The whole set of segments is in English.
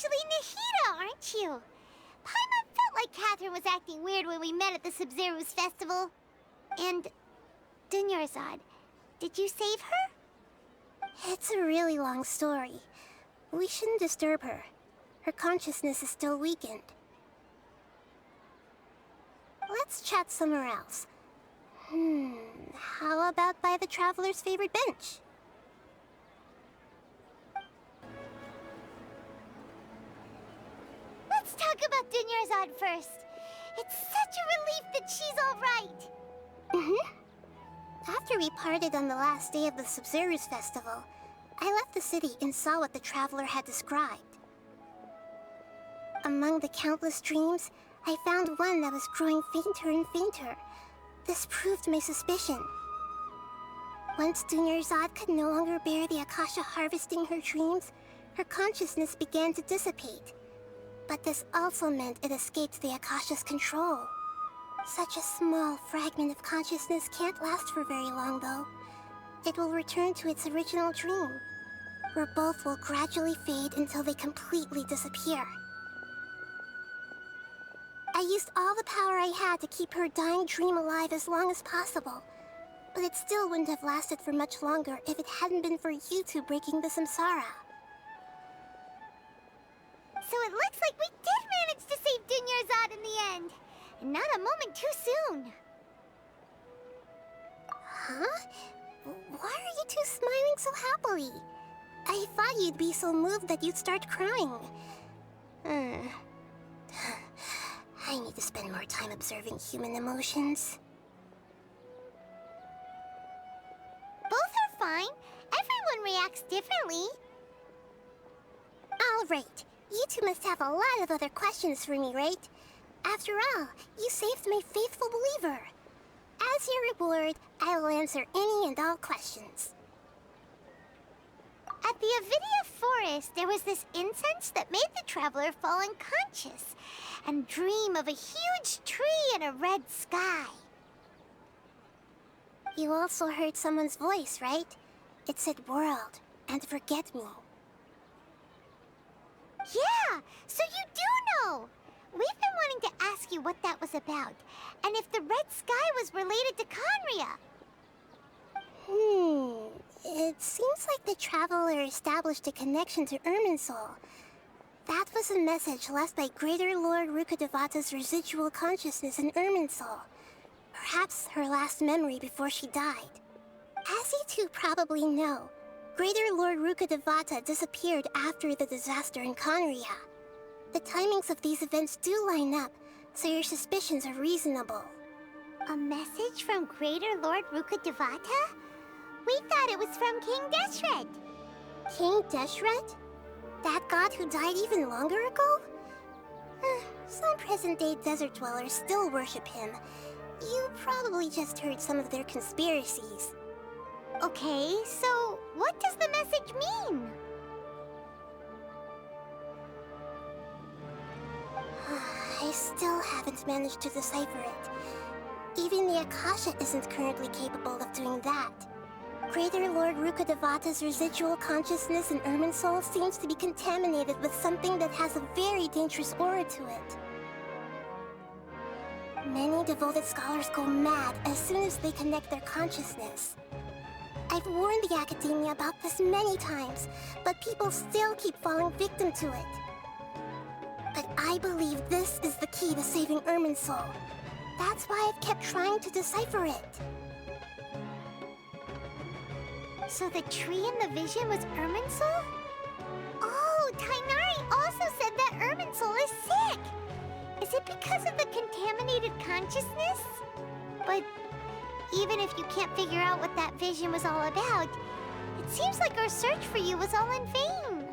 actually Nahida, aren't you? Paimon felt like Catherine was acting weird when we met at the Sumeru's festival. And Dunyazard, did you save her? It's a really long story. We shouldn't disturb her. Her consciousness is still weakened. Let's chat somewhere else. How about by the traveler's favorite bench? Let's talk about Dunyazard first. It's such a relief that she's all right. After we parted on the last day of the Sumeru's festival, I left the city and saw what the traveler had described. Among the countless dreams, I found one that was growing fainter and fainter. This proved my suspicion. Once Dunyazard could no longer bear the Akasha harvesting her dreams, her consciousness began to dissipate. But this also meant it escaped the Akasha's control. Such a small fragment of consciousness can't last for very long, though. It will return to its original dream, where both will gradually fade until they completely disappear. I used all the power I had to keep her dying dream alive as long as possible, but it still wouldn't have lasted for much longer if it hadn't been for you two breaking the samsara. So it looks like we did manage to save Dunyazard in the end. And not a moment too soon. Huh? Why are you two smiling so happily? I thought you'd be so moved that you'd start crying. I need to spend more time observing human emotions. Both are fine. Everyone reacts differently. All right. You two must have a lot of other questions for me, right? After all, you saved my faithful believer. As your reward, I will answer any and all questions. At the Avidia forest, there was this incense that made the traveler fall unconscious and dream of a huge tree and a red sky. You also heard someone's voice, right? It said world and forget me. Yeah, so you do know! We've been wanting to ask you what that was about, and if the red sky was related to Conria. It seems like the traveler established a connection to Irminsul. That was a message left by Greater Lord Rukkhadevata's residual consciousness in Irminsul. Perhaps her last memory before she died. As you two probably know, Greater Lord Rukkhadevata disappeared after the disaster in Conria. The timings of these events do line up, so your suspicions are reasonable. A message from Greater Lord Rukkhadevata? We thought it was from King Deshret. King Deshret? That god who died even longer ago? Some present-day desert dwellers still worship him. You probably just heard some of their conspiracies. Okay, so what does the message mean? I still haven't managed to decipher it. Even the Akasha isn't currently capable of doing that. Greater Lord Rukkhadevata's residual consciousness in Irminsul seems to be contaminated with something that has a very dangerous aura to it. Many devoted scholars go mad as soon as they connect their consciousness. I've warned the Academia about this many times, but people still keep falling victim to it. But I believe this is the key to saving Irminsul. That's why I've kept trying to decipher it. So the tree in the vision was Irminsul? Oh, Tainari also said that Irminsul is sick! Is it because of the contaminated consciousness? But even if you can't figure out what that vision was all about, it seems like our search for you was all in vain.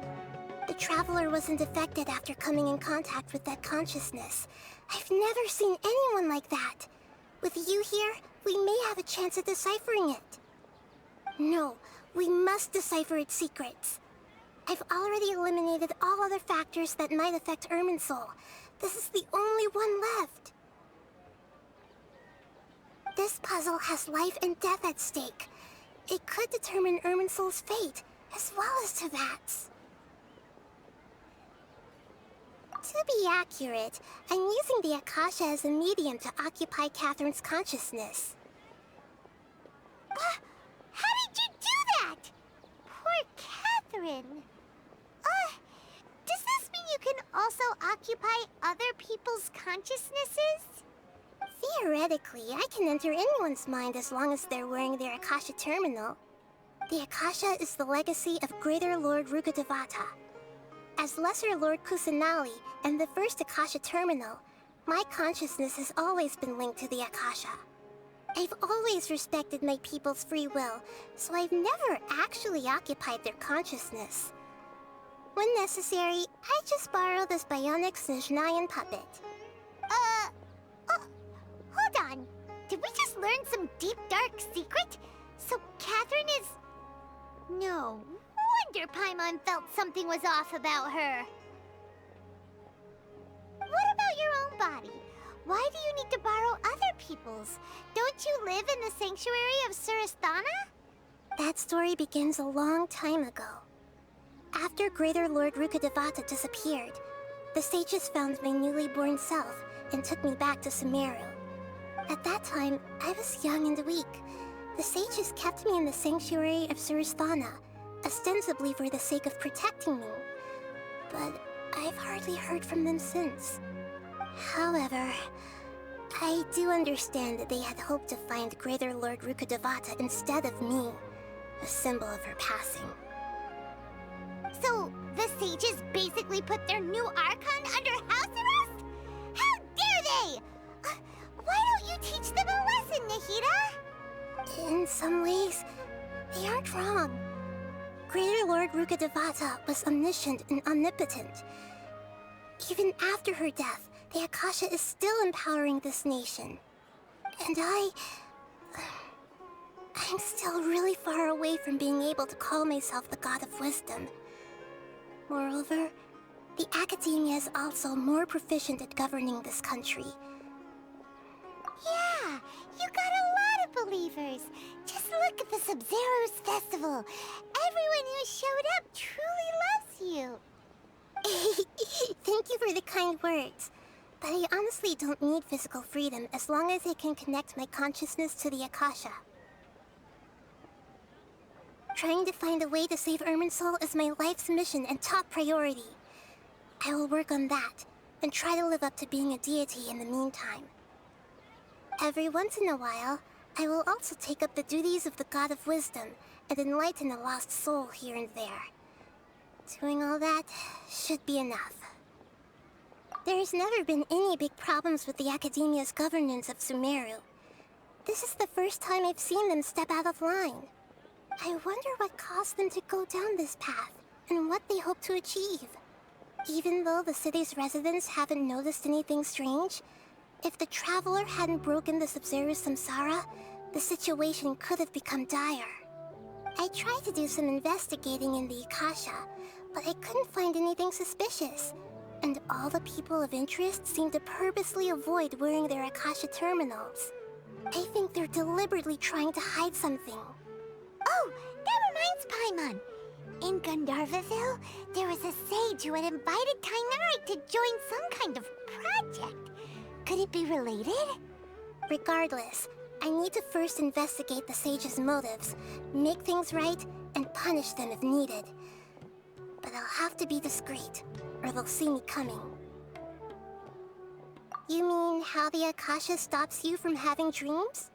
The traveler wasn't affected after coming in contact with that consciousness. I've never seen anyone like that. With you here, we may have a chance at deciphering it. No, we must decipher its secrets. I've already eliminated all other factors that might affect Irminsul. This is the only one left. This puzzle has life and death at stake. It could determine Irminsul's fate, as well as Tevat's. To be accurate, I'm using the Akasha as a medium to occupy Catherine's consciousness. How did you do that? Poor Catherine. Does this mean you can also occupy other people's consciousnesses? Theoretically, I can enter anyone's mind as long as they're wearing their Akasha terminal. The Akasha is the legacy of Greater Lord Rukkhadevata. As Lesser Lord Kusanali and the first Akasha terminal, my consciousness has always been linked to the Akasha. I've always respected my people's free will, so I've never actually occupied their consciousness. When necessary, I just borrow this bionic Snezhnayan puppet. Hold on. Did we just learn some deep, dark secret? So Catherine is... No wonder Paimon felt something was off about her. What about your own body? Why do you need to borrow other people's? Don't you live in the sanctuary of Surasthana? That story begins a long time ago. After Greater Lord Rukkhadevata disappeared, the sages found my newly born self and took me back to Sumeru. At that time, I was young and weak. The sages kept me in the sanctuary of Surasthana, ostensibly for the sake of protecting me. But I've hardly heard from them since. However, I do understand that they had hoped to find Greater Lord Rukkhadevata instead of me, a symbol of her passing. So, the sages basically put their new Archon under house arrest? How dare they! Why don't you teach them a lesson, Nahida? In some ways, they aren't wrong. Greater Lord Rukkhadevata was omniscient and omnipotent. Even after her death, the Akasha is still empowering this nation. And I'm still really far away from being able to call myself the God of Wisdom. Moreover, the Academia is also more proficient at governing this country. Yeah, you got a lot of believers. Just look at the Sub-Zero's festival. Everyone who showed up truly loves you. Thank you for the kind words. But I honestly don't need physical freedom as long as I can connect my consciousness to the Akasha. Trying to find a way to save Irminsul is my life's mission and top priority. I will work on that, and try to live up to being a deity in the meantime. Every once in a while, I will also take up the duties of the God of Wisdom and enlighten a lost soul here and there. Doing all that should be enough. There's never been any big problems with the Academia's governance of Sumeru. This is the first time I've seen them step out of line. I wonder what caused them to go down this path, and what they hope to achieve. Even though the city's residents haven't noticed anything strange, if the Traveler hadn't broken the Sub-Zero's samsara, the situation could have become dire. I tried to do some investigating in the Akasha, but I couldn't find anything suspicious. And all the people of interest seem to purposely avoid wearing their Akasha terminals. I think they're deliberately trying to hide something. Oh, that reminds Paimon. In Gandharvaville, there was a sage who had invited Tainari to join some kind of project. Could it be related? Regardless, I need to first investigate the sage's motives, make things right, and punish them if needed. But I'll have to be discreet, or they'll see me coming. You mean how the Akasha stops you from having dreams?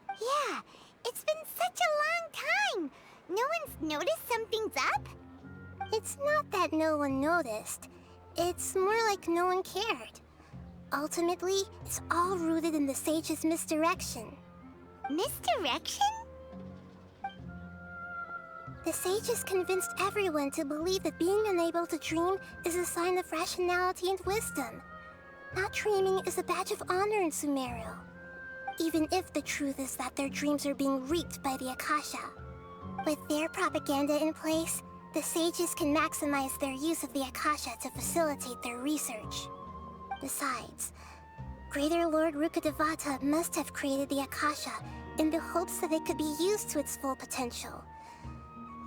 Yeah, it's been such a long time. No one's noticed something's up? It's not that no one noticed. It's more like no one cared. Ultimately, it's all rooted in the sage's misdirection. Misdirection? The sages convinced everyone to believe that being unable to dream is a sign of rationality and wisdom. Not dreaming is a badge of honor in Sumeru. Even if the truth is that their dreams are being reaped by the Akasha. With their propaganda in place, the sages can maximize their use of the Akasha to facilitate their research. Besides, Greater Lord Rukkhadevata must have created the Akasha in the hopes that it could be used to its full potential.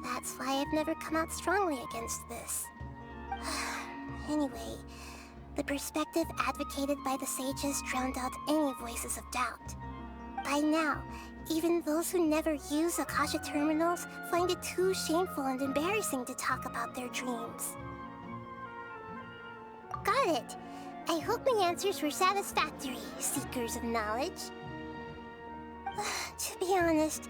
That's why I've never come out strongly against this. Anyway, the perspective advocated by the sages drowned out any voices of doubt. By now, even those who never use Akasha terminals find it too shameful and embarrassing to talk about their dreams. Got it. I hope my answers were satisfactory, seekers of knowledge. To be honest,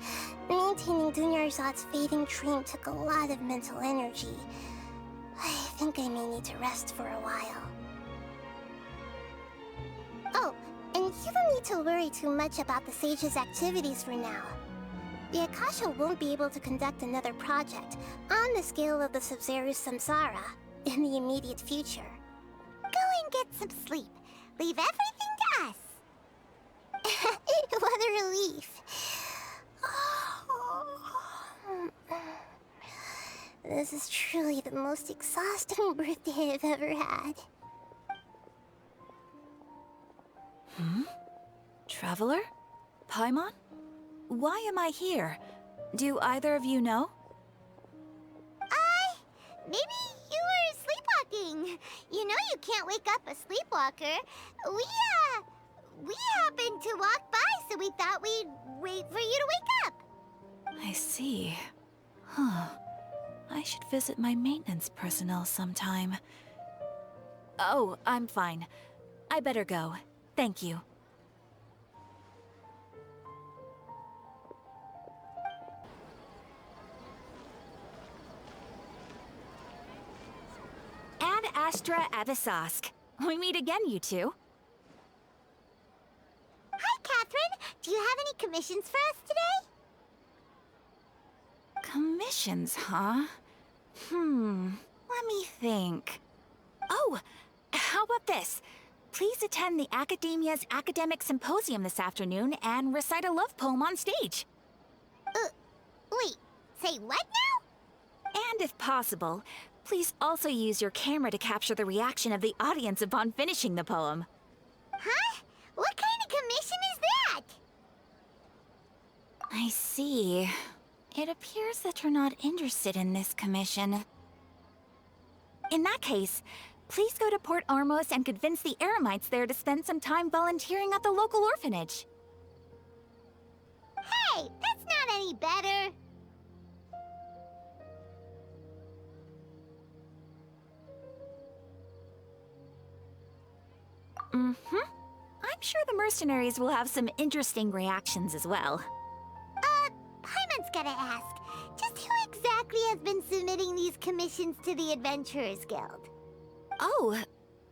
maintaining Dunyazards' fading dream took a lot of mental energy. I think I may need to rest for a while. Oh, and you don't need to worry too much about the sage's activities for now. The Akasha won't be able to conduct another project on the scale of the Sumeru Samsara in the immediate future. Go and get some sleep. Leave everything to us. What a relief. This is truly the most exhausting birthday I've ever had. Traveler? Paimon? Why am I here? Do either of you know? Maybe you were sleepwalking. You know you can't wake up a sleepwalker. We happened to walk by, so we thought we'd wait for you to wake up. I see. Huh. I should visit my maintenance personnel sometime. Oh, I'm fine. I better go. Thank you. Ad Astra Abyssosque. We meet again, you two. Hi, Catherine. Do you have any commissions for us today? Commissions, huh? Let me think. Oh, how about this? Please attend the Academia's Academic Symposium this afternoon and recite a love poem on stage. Wait, say what now? And if possible, please also use your camera to capture the reaction of the audience upon finishing the poem. Huh? What kind of commission is that? I see. It appears that you're not interested in this commission. In that case, please go to Port Ormos and convince the Eremites there to spend some time volunteering at the local orphanage. Hey, that's not any better. I'm sure the mercenaries will have some interesting reactions as well. Paimon's gotta ask. Just who exactly has been submitting these commissions to the Adventurers Guild? Oh,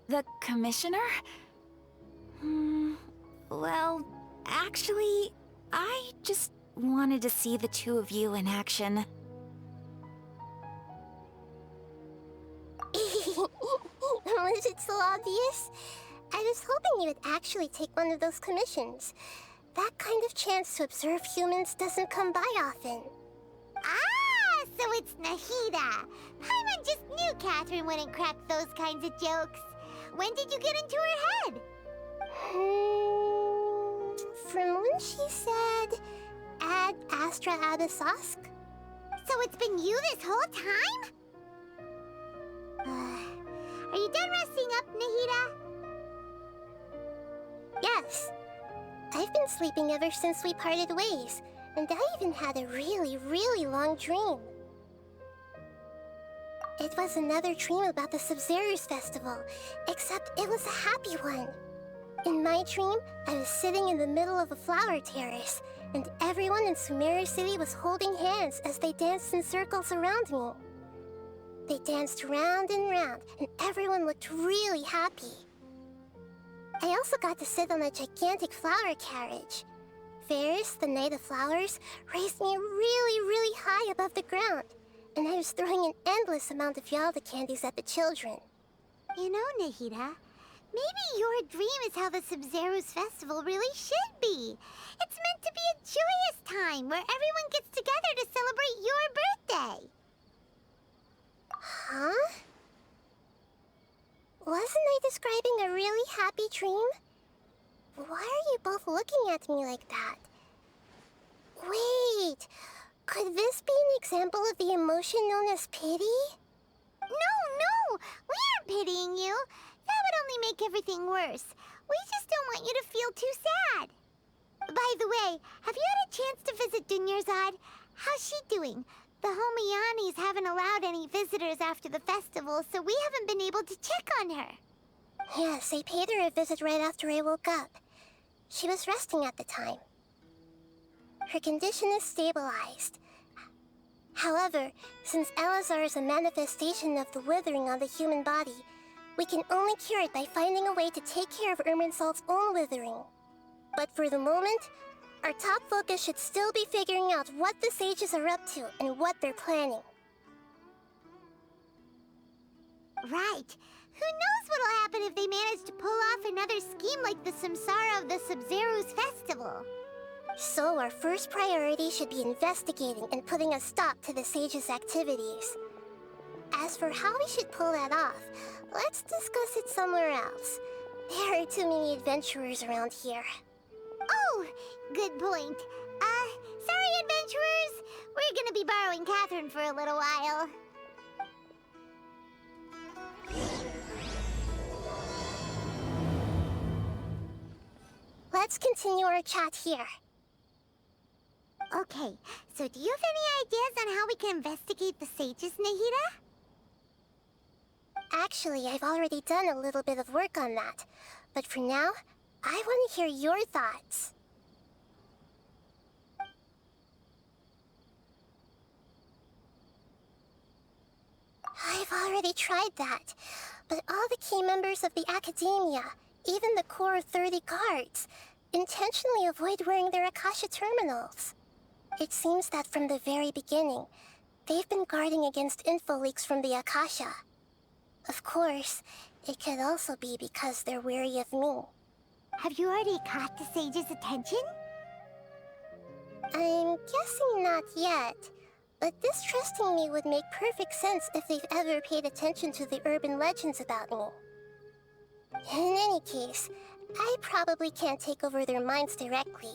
the commissioner? Well, actually, I just wanted to see the two of you in action. Was it so obvious? I was hoping you would actually take one of those commissions. That kind of chance to observe humans doesn't come by often. Ah, so it's Nahida. Paimon just knew Catherine wouldn't crack those kinds of jokes. When did you get into her head? From when she said, Ad Astra Abyssosque? So it's been you this whole time? Are you done resting up, Nahida? Yes. I've been sleeping ever since we parted ways, and I even had a really, really long dream. It was another dream about the Sub-Zerus festival, except it was a happy one. In my dream, I was sitting in the middle of a flower terrace, and everyone in Sumeru City was holding hands as they danced in circles around me. They danced round and round, and everyone looked really happy. I also got to sit on a gigantic flower carriage. Ferris, the Knight of Flowers, raised me really, really high above the ground, and I was throwing an endless amount of Yalda candies at the children. You know, Nahida, maybe your dream is how the Sub-Zerus festival really should be. It's meant to be a joyous time where everyone gets together to celebrate your birthday. Huh? Wasn't I describing a really happy dream? Why are you both looking at me like that? Wait, could this be an example of the emotion known as pity? No, we aren't pitying anything worse. We just don't want you to feel too sad. By the way, have you had a chance to visit Dunyazard? How's she doing? The Homiyanis haven't allowed any visitors after the festival, so we haven't been able to check on her. Yes, I paid her a visit right after I woke up. She was resting at the time. Her condition is stabilized. However, since Elazar is a manifestation of the withering on the human body, we can only cure it by finding a way to take care of Irminsul's own withering. But for the moment, our top focus should still be figuring out what the sages are up to and what they're planning. Right. Who knows what'll happen if they manage to pull off another scheme like the Samsara of the Sub-Zero's festival? So our first priority should be investigating and putting a stop to the sages' activities. As for how we should pull that off, let's discuss it somewhere else. There are too many adventurers around here. Oh, good point. Sorry, adventurers. We're gonna be borrowing Catherine for a little while. Let's continue our chat here. Okay, so do you have any ideas on how we can investigate the sages, Nahida? Actually, I've already done a little bit of work on that. But for now, I want to hear your thoughts. I've already tried that, but all the key members of the Academia, even the core 30 guards, intentionally avoid wearing their Akasha terminals. It seems that from the very beginning, they've been guarding against info leaks from the Akasha. Of course, it could also be because they're wary of me. Have you already caught the sage's attention? I'm guessing not yet, but distrusting me would make perfect sense if they've ever paid attention to the urban legends about me. In any case, I probably can't take over their minds directly.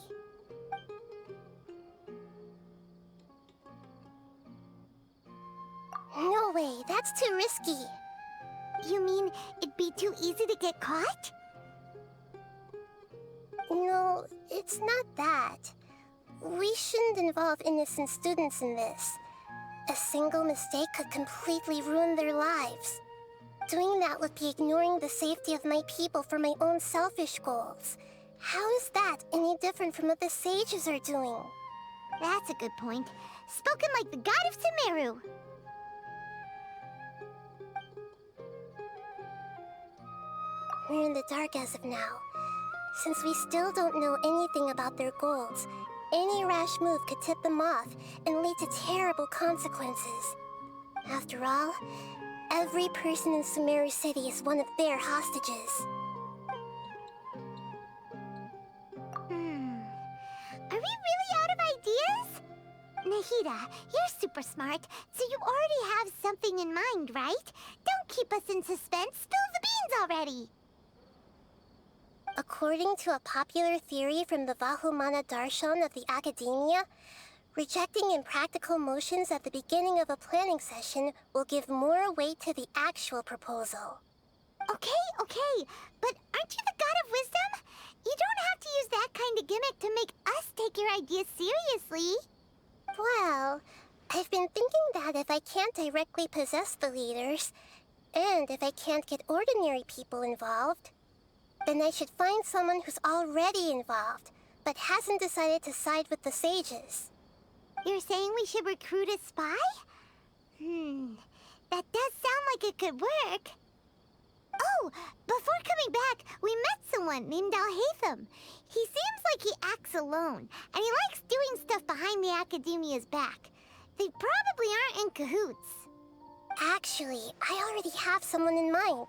No way, that's too risky. You mean it'd be too easy to get caught? No, it's not that. We shouldn't involve innocent students in this. A single mistake could completely ruin their lives. Doing that would be ignoring the safety of my people for my own selfish goals. How is that any different from what the sages are doing? That's a good point. Spoken like the god of Sumeru. We're in the dark as of now. Since we still don't know anything about their goals, any rash move could tip them off and lead to terrible consequences. After all, every person in Sumeru City is one of their hostages. Are we really out of ideas? Nahida, you're super smart, so you already have something in mind, right? Don't keep us in suspense. Spill the beans already. According to a popular theory from the Vahumana Darshan of the Academia, rejecting impractical motions at the beginning of a planning session will give more weight to the actual proposal. Okay, but aren't you the god of wisdom? You don't have to use that kind of gimmick to make us take your ideas seriously. Well, I've been thinking that if I can't directly possess the leaders, and if I can't get ordinary people involved, then I should find someone who's already involved, but hasn't decided to side with the sages. You're saying we should recruit a spy? That does sound like it could work. Oh, before coming back, we met someone named Alhaitham. He seems like he acts alone, and he likes doing stuff behind the Academia's back. They probably aren't in cahoots. Actually, I already have someone in mind.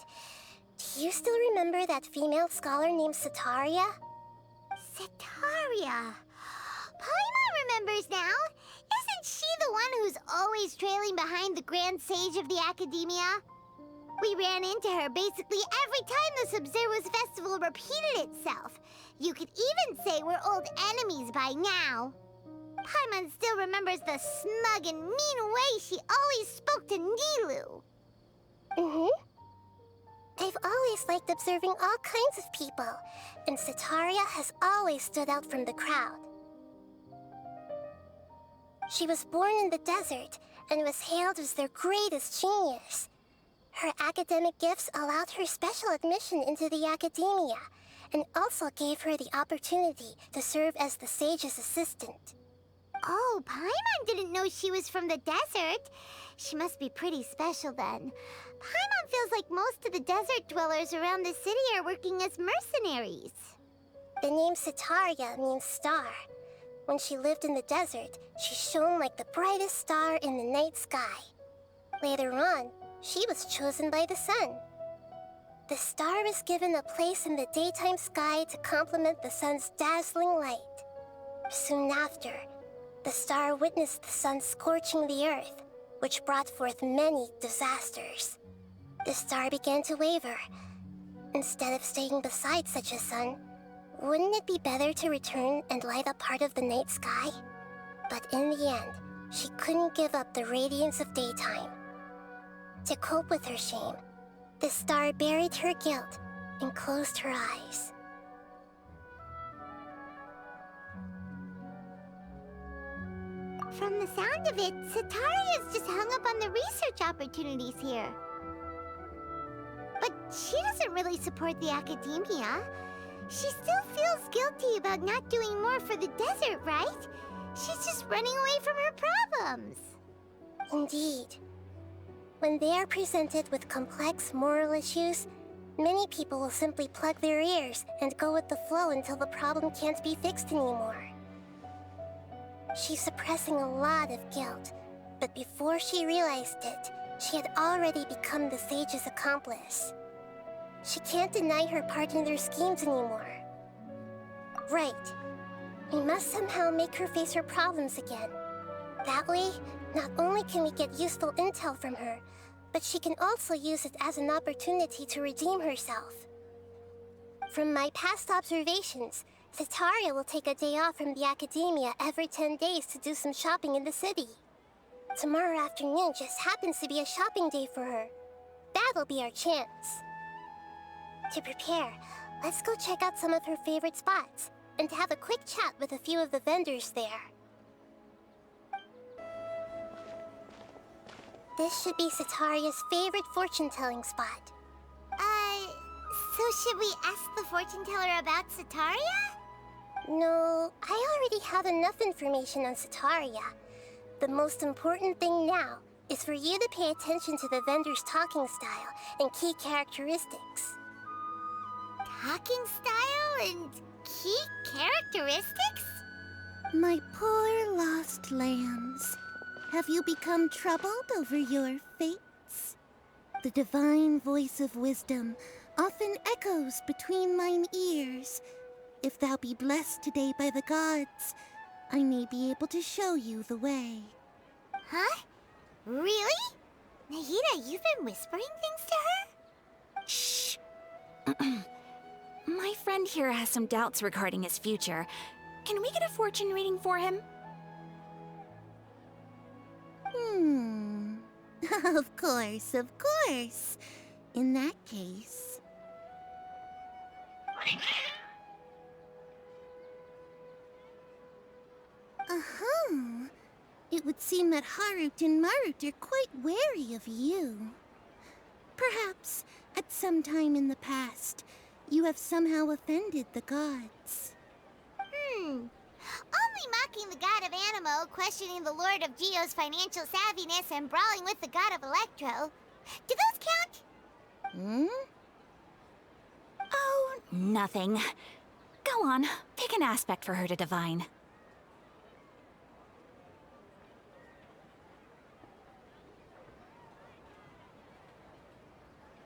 Do you still remember that female scholar named Sataria? Sataria. Paimon remembers now. Isn't she the one who's always trailing behind the Grand Sage of the Academia? We ran into her basically every time the Sub-Zero's festival repeated itself. You could even say we're old enemies by now. Paimon still remembers the smug and mean way she always spoke to Nilu. I've always always liked observing all kinds of people, and Setaria has always stood out from the crowd. She was born in the desert and was hailed as their greatest genius. Her academic gifts allowed her special admission into the academia, and also gave her the opportunity to serve as the sage's assistant. Oh, Paimon didn't know she was from the desert. She must be pretty special then. Paimon feels like most of the desert dwellers around the city are working as mercenaries. The name Setaria means star. When she lived in the desert, she shone like the brightest star in the night sky. Later on, she was chosen by the sun. The star was given a place in the daytime sky to complement the sun's dazzling light. Soon after, the star witnessed the sun scorching the earth, which brought forth many disasters. The star began to waver. Instead of staying beside such a sun, wouldn't it be better to return and light up part of the night sky? But in the end, she couldn't give up the radiance of daytime. To cope with her shame, the star buried her guilt and closed her eyes. From the sound of it, Setaria's just hung up on the research opportunities here. But she doesn't really support the academia. She still feels guilty about not doing more for the desert, right? She's just running away from her problems. Indeed. When they are presented with complex moral issues, many people will simply plug their ears and go with the flow until the problem can't be fixed anymore. She's suppressing a lot of guilt, but before she realized it, she had already become the sage's accomplice. She can't deny her part in their schemes anymore. Right. We must somehow make her face her problems again. That way, not only can we get useful intel from her, but she can also use it as an opportunity to redeem herself. From my past observations, Setaria will take a day off from the academia every 10 days to do some shopping in the city. Tomorrow afternoon just happens to be a shopping day for her. That'll be our chance. To prepare, let's go check out some of her favorite spots, and have a quick chat with a few of the vendors there. This should be Setaria's favorite fortune-telling spot. So should we ask the fortune teller about Setaria? No, I already have enough information on Setaria. The most important thing now is for you to pay attention to the vendor's talking style and key characteristics. Talking style and key characteristics? My poor lost lambs, have you become troubled over your fates? The divine voice of wisdom often echoes between mine ears. If thou be blessed today by the gods, I may be able to show you the way. Huh? Really? Nahida, you've been whispering things to her? Shh. My friend here has some doubts regarding his future. Can we get a fortune reading for him? Of course, of course. In that case... It would seem that Harut and Marut are quite wary of you. Perhaps, at some time in the past, you have somehow offended the gods. Only mocking the god of Animo, questioning the lord of Geo's financial savviness, and brawling with the god of Electro. Do those count? Oh, nothing. Go on, pick an aspect for her to divine.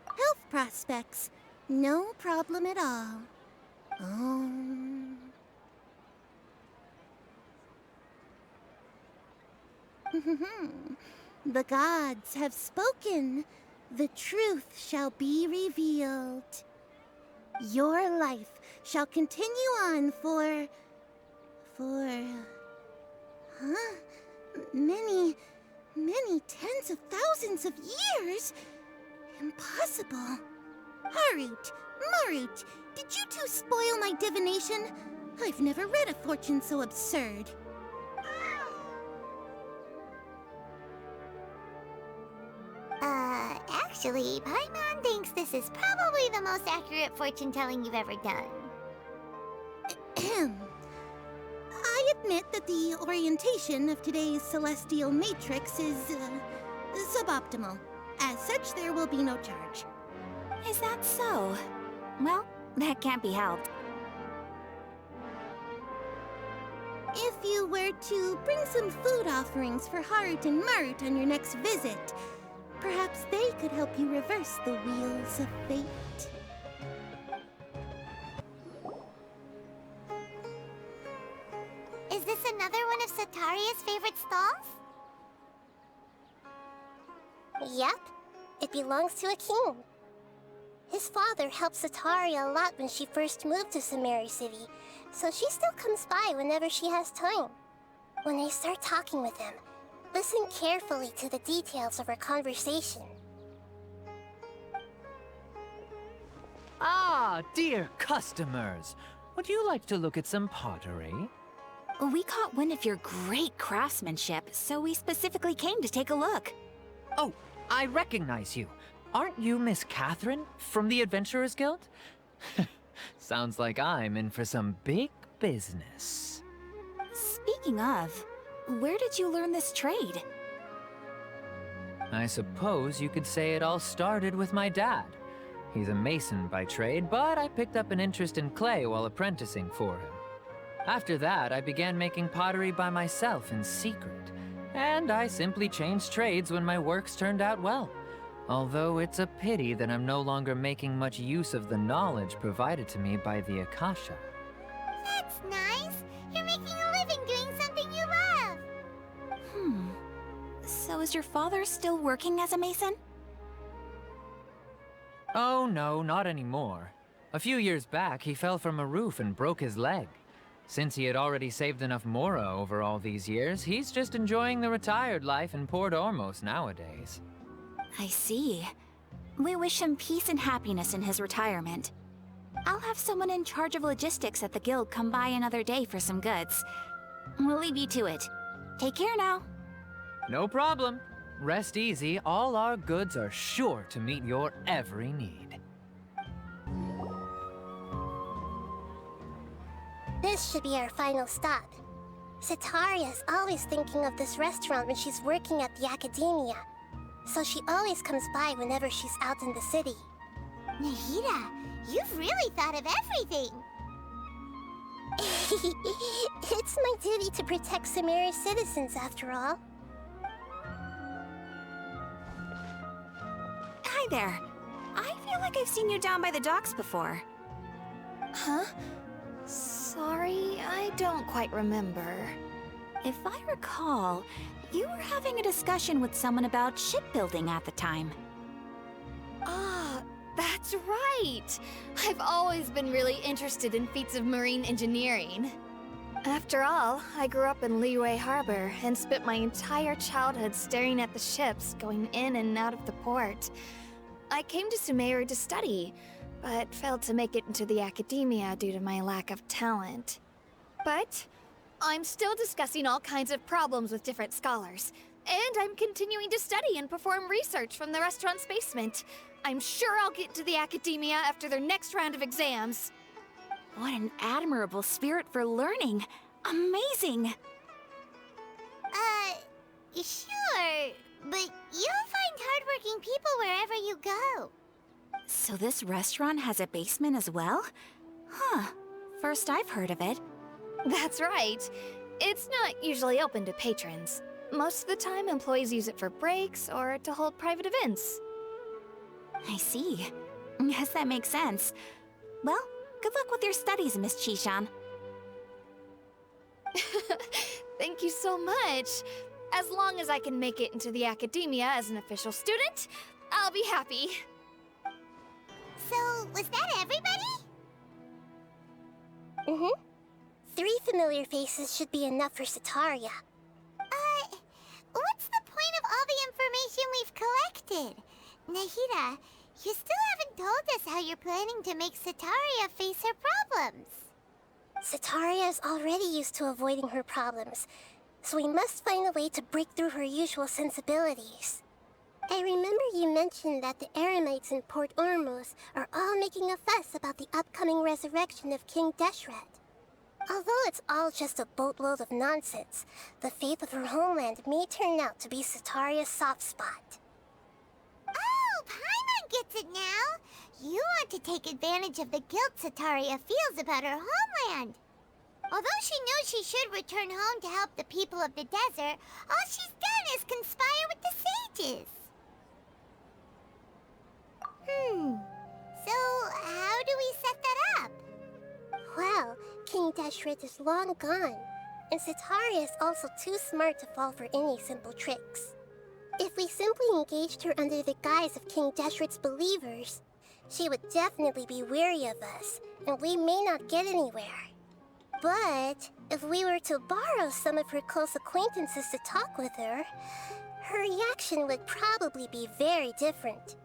Health prospects. No problem at all. The gods have spoken. The truth shall be revealed. Your life shall continue on for... many tens of thousands of years? Impossible. Harut, Marut, did you two spoil my divination? I've never read a fortune so absurd. Actually, Paimon thinks this is probably the most accurate fortune-telling you've ever done. I admit that the orientation of today's celestial matrix is, suboptimal. As such, there will be no charge. Is that so? Well, that can't be helped. If you were to bring some food offerings for Harut and Marut on your next visit, perhaps they could help you reverse the wheels of fate. Is this another one of Sataria's favorite stalls? Yep, it belongs to a king. His father helped Sataria a lot when she first moved to Sumeru City, so she still comes by whenever she has time. When I start talking with him, listen carefully to the details of our conversation. Ah, dear customers! Would you like to look at some pottery? We caught wind of your great craftsmanship, so we specifically came to take a look. Oh, I recognize you. Aren't you Miss Catherine from the Adventurers Guild? Sounds like I'm in for some big business. Speaking of, where did you learn this trade? I suppose you could say it all started with my dad. He's a mason by trade, but I picked up an interest in clay while apprenticing for him. After that, I began making pottery by myself in secret, and I simply changed trades when my works turned out well. Although it's a pity that I'm no longer making much use of the knowledge provided to me by the Akasha. That's nice. You're making a living doing something you love. So is your father still working as a mason? Oh no, not anymore. A few years back, he fell from a roof and broke his leg. Since he had already saved enough mora over all these years, he's just enjoying the retired life in Port Ormos nowadays. I see. We wish him peace and happiness in his retirement. I'll have someone in charge of logistics at the guild come by another day for some goods. We'll leave you to it. Take care now. No problem. Rest easy, all our goods are sure to meet your every need. This should be our final stop. Sataria's always thinking of this restaurant when she's working at the academia, so she always comes by whenever she's out in the city. Nahida, you've really thought of everything. It's my duty to protect Sumeru's citizens, after all. Hi there. I feel like I've seen you down by the docks before. Huh? Sorry, I don't quite remember. If I recall, you were having a discussion with someone about shipbuilding at the time. Ah, that's right! I've always been really interested in feats of marine engineering. After all, I grew up in Liyue Harbor and spent my entire childhood staring at the ships going in and out of the port. I came to Sumeru to study, but failed to make it into the academia due to my lack of talent. But I'm still discussing all kinds of problems with different scholars, and I'm continuing to study and perform research from the restaurant's basement. I'm sure I'll get to the academia after their next round of exams. What an admirable spirit for learning. Amazing! Sure, but you'll find hardworking people wherever you go. So this restaurant has a basement as well? Huh. First I've heard of it. That's right. It's not usually open to patrons. Most of the time, employees use it for breaks or to hold private events. I see. Yes, that makes sense. Well, good luck with your studies, Miss Chishan. Thank you so much. As long as I can make it into the academia as an official student, I'll be happy. So, was that everybody? Mm-hmm. 3 familiar faces should be enough for Sataria. What's the point of all the information we've collected? Nahida, You still haven't told us how you're planning to make Sataria face her problems. Sataria is already used to avoiding her problems, so we must find a way to break through her usual sensibilities. I remember you mentioned that the Eremites in Port Ormuz are all making a fuss about the upcoming resurrection of King Deshret. Although it's all just a boatload of nonsense, the faith of her homeland may turn out to be Sataria's soft spot. Oh, Paimon gets it now! You want to take advantage of the guilt Sataria feels about her homeland. Although she knows she should return home to help the people of the desert, all she's done is conspire with the sages. So how do we set that up? Well, King Deshret is long gone, and Sataria is also too smart to fall for any simple tricks. If we simply engaged her under the guise of King Deshret's believers, she would definitely be wary of us, and we may not get anywhere. But if we were to borrow some of her close acquaintances to talk with her, her reaction would probably be very different.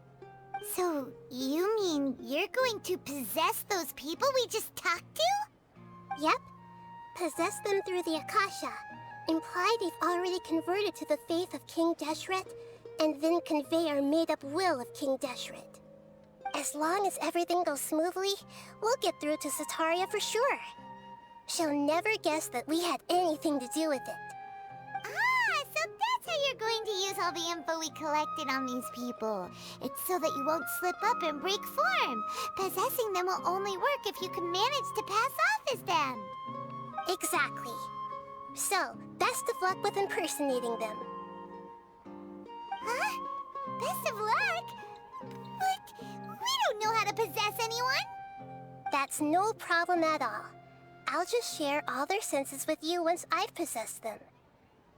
So, you mean you're going to possess those people we just talked to? Yep. Possess them through the Akasha. Imply they've already converted to the faith of King Deshret, and then convey our made-up will of King Deshret. As long as everything goes smoothly, we'll get through to Sataria for sure. She'll never guess that we had anything to do with it. Ah, so that's how you're going to use all the info we collected on these people. It's so that you won't slip up and break form. Possessing them will only work if you can manage to pass off as them. Exactly. So, best of luck with impersonating them. Huh? Best of luck? But we don't know how to possess anyone. That's no problem at all. I'll just share all their senses with you once I've possessed them.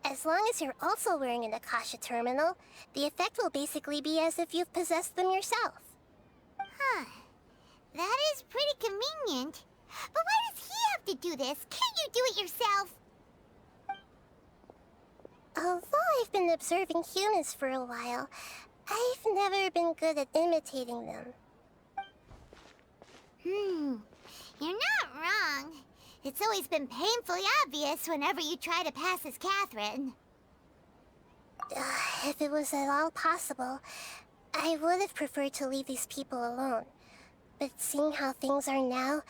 As long as you're also wearing an Akasha terminal, the effect will basically be as if you've possessed them yourself. Huh. That is pretty convenient. But why does he have to do this? Can't you do it yourself? Although I've been observing humans for a while, I've never been good at imitating them. You're not wrong. It's always been painfully obvious whenever you try to pass as Catherine. If it was at all possible, I would have preferred to leave these people alone. But seeing how things are now,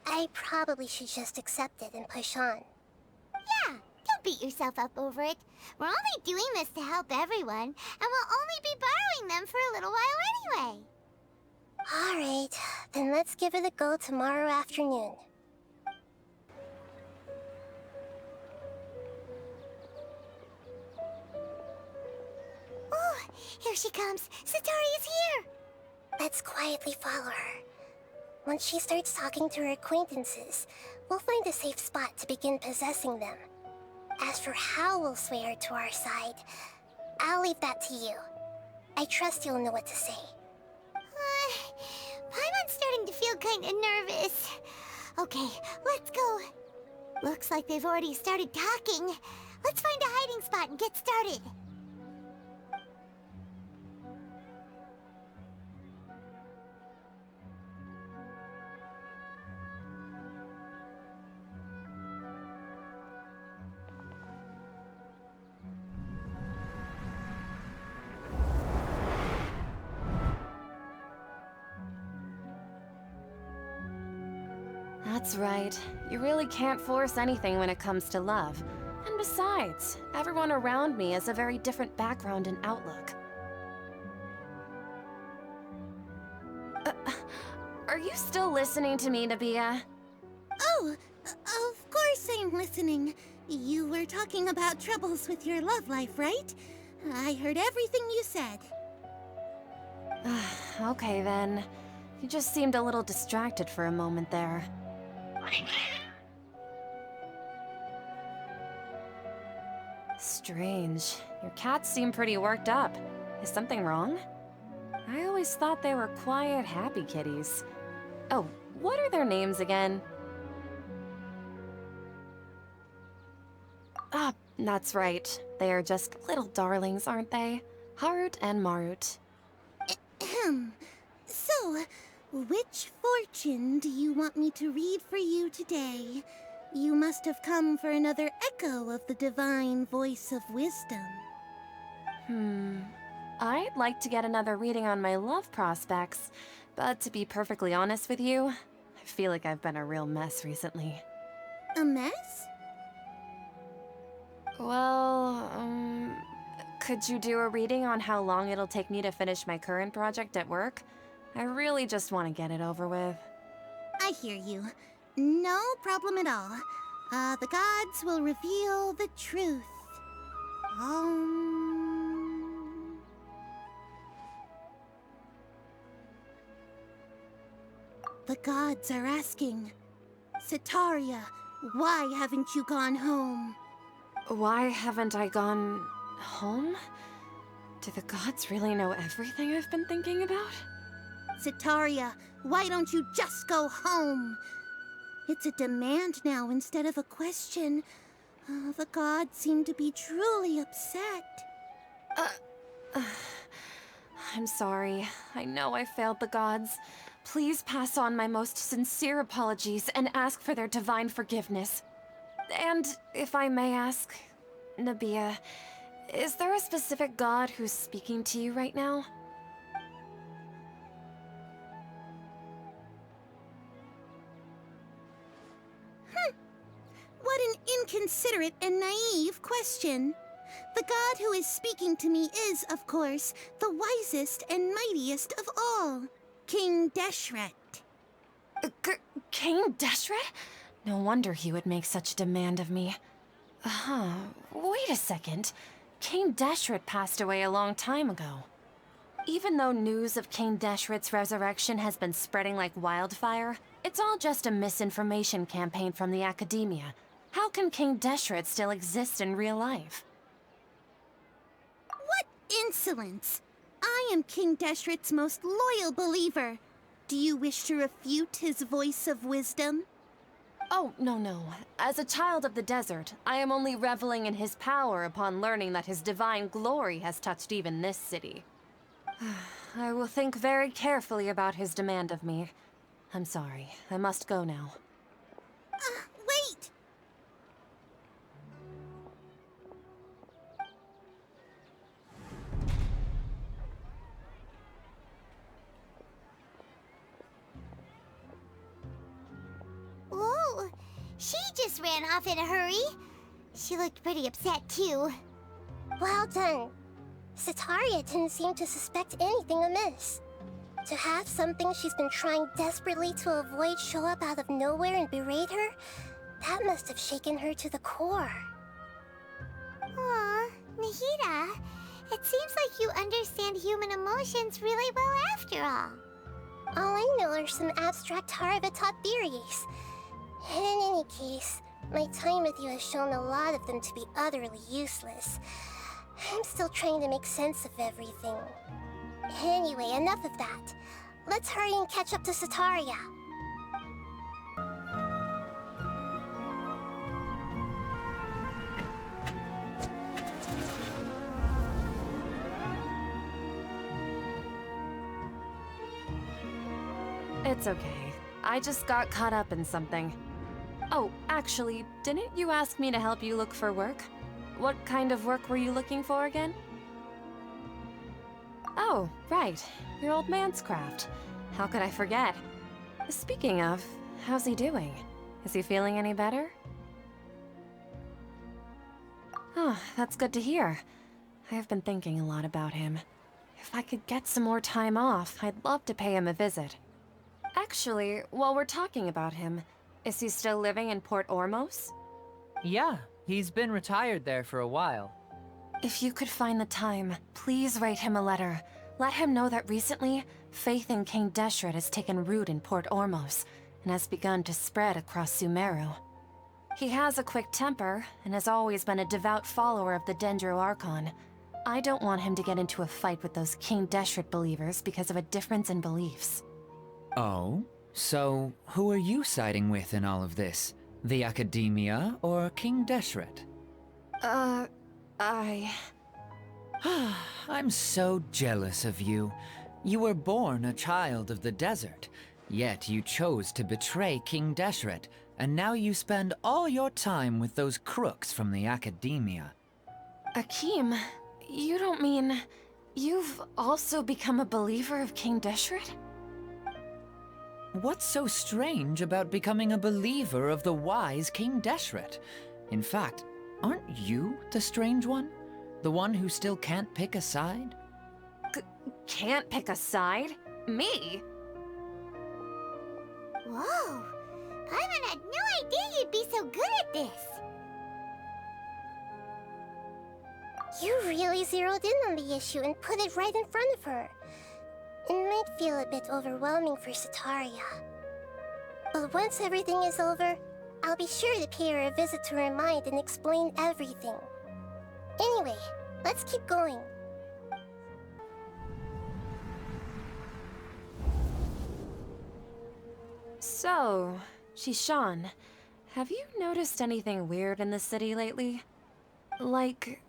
I probably should just accept it and push on. Yeah, don't beat yourself up over it. We're only doing this to help everyone, and we'll only be borrowing them for a little while anyway. Alright, then let's give it a go tomorrow afternoon. Oh, here she comes. Sataria's here. Let's quietly follow her. Once she starts talking to her acquaintances, we'll find a safe spot to begin possessing them. As for how we'll sway her to our side, I'll leave that to you. I trust you'll know what to say. Paimon's starting to feel kind of nervous. Okay, let's go. Looks like they've already started talking. Let's find a hiding spot and get started. That's right. You really can't force anything when it comes to love. And besides, everyone around me has a very different background and outlook. Are you still listening to me, Nabia? Oh, of course I'm listening. You were talking about troubles with your love life, right? I heard everything you said. Okay then. You just seemed a little distracted for a moment there. Strange. Your cats seem pretty worked up. Is something wrong? I always thought they were quiet, happy kitties. Oh, what are their names again? Ah, that's right. They are just little darlings, aren't they? Harut and Marut. Which fortune do you want me to read for you today? You must have come for another echo of the divine voice of wisdom. I'd like to get another reading on my love prospects, but to be perfectly honest with you, I feel like I've been a real mess recently. A mess? Well, could you do a reading on how long it'll take me to finish my current project at work? I really just want to get it over with. I hear you. No problem at all. The gods will reveal the truth. The gods are asking, Setaria, why haven't you gone home? Why haven't I gone home? Do the gods really know everything I've been thinking about? Setaria, why don't you just go home? It's a demand now instead of a question. The gods seem to be truly upset. I'm sorry. I know I failed the gods. Please pass on my most sincere apologies and ask for their divine forgiveness. And if I may ask, Nabia, is there a specific god who's speaking to you right now? What an inconsiderate and naive question. The god who is speaking to me is, of course, the wisest and mightiest of all, King Deshret. King Deshret? No wonder he would make such a demand of me. Wait a second. King Deshret passed away a long time ago. Even though news of King Deshret's resurrection has been spreading like wildfire, it's all just a misinformation campaign from the academia. How can King Deshret still exist in real life? What insolence! I am King Deshret's most loyal believer. Do you wish to refute his voice of wisdom? Oh, no. As a child of the desert, I am only reveling in his power upon learning that his divine glory has touched even this city. I will think very carefully about his demand of me. I'm sorry. I must go now. Wait! Whoa! She just ran off in a hurry. She looked pretty upset, too. Well done. Setaria didn't seem to suspect anything amiss. To have something she's been trying desperately to avoid show up out of nowhere and berate her, that must have shaken her to the core. Aw, Nahida, it seems like you understand human emotions really well after all. All I know are some abstract Harvard-taught theories. In any case, my time with you has shown a lot of them to be utterly useless. I'm still trying to make sense of everything. Anyway, enough of that. Let's hurry and catch up to Setaria. It's okay. I just got caught up in something. Oh, actually, didn't you ask me to help you look for work? What kind of work were you looking for again? Oh, right. Your old man's craft. How could I forget? Speaking of, how's he doing? Is he feeling any better? Oh, that's good to hear. I have been thinking a lot about him. If I could get some more time off, I'd love to pay him a visit. Actually, while we're talking about him, is he still living in Port Ormos? Yeah, he's been retired there for a while. If you could find the time, please write him a letter. Let him know that recently, faith in King Deshret has taken root in Port Ormos and has begun to spread across Sumeru. He has a quick temper and has always been a devout follower of the Dendro Archon. I don't want him to get into a fight with those King Deshret believers because of a difference in beliefs. Oh? So, who are you siding with in all of this? The Academia or King Deshret? I... I'm so jealous of you. You were born a child of the desert, yet you chose to betray King Deshret, and now you spend all your time with those crooks from the academia. Akeem, you don't mean... you've also become a believer of King Deshret? What's so strange about becoming a believer of the wise King Deshret? In fact, aren't you the strange one? The one who still can't pick a side? Can't pick a side? Me? Whoa! Paimon had no idea you'd be so good at this! You really zeroed in on the issue and put it right in front of her. It might feel a bit overwhelming for Sataria. But once everything is over, I'll be sure to pay her a visit to her mind and explain everything. Anyway, let's keep going. So, Shishan, have you noticed anything weird in the city lately? Like,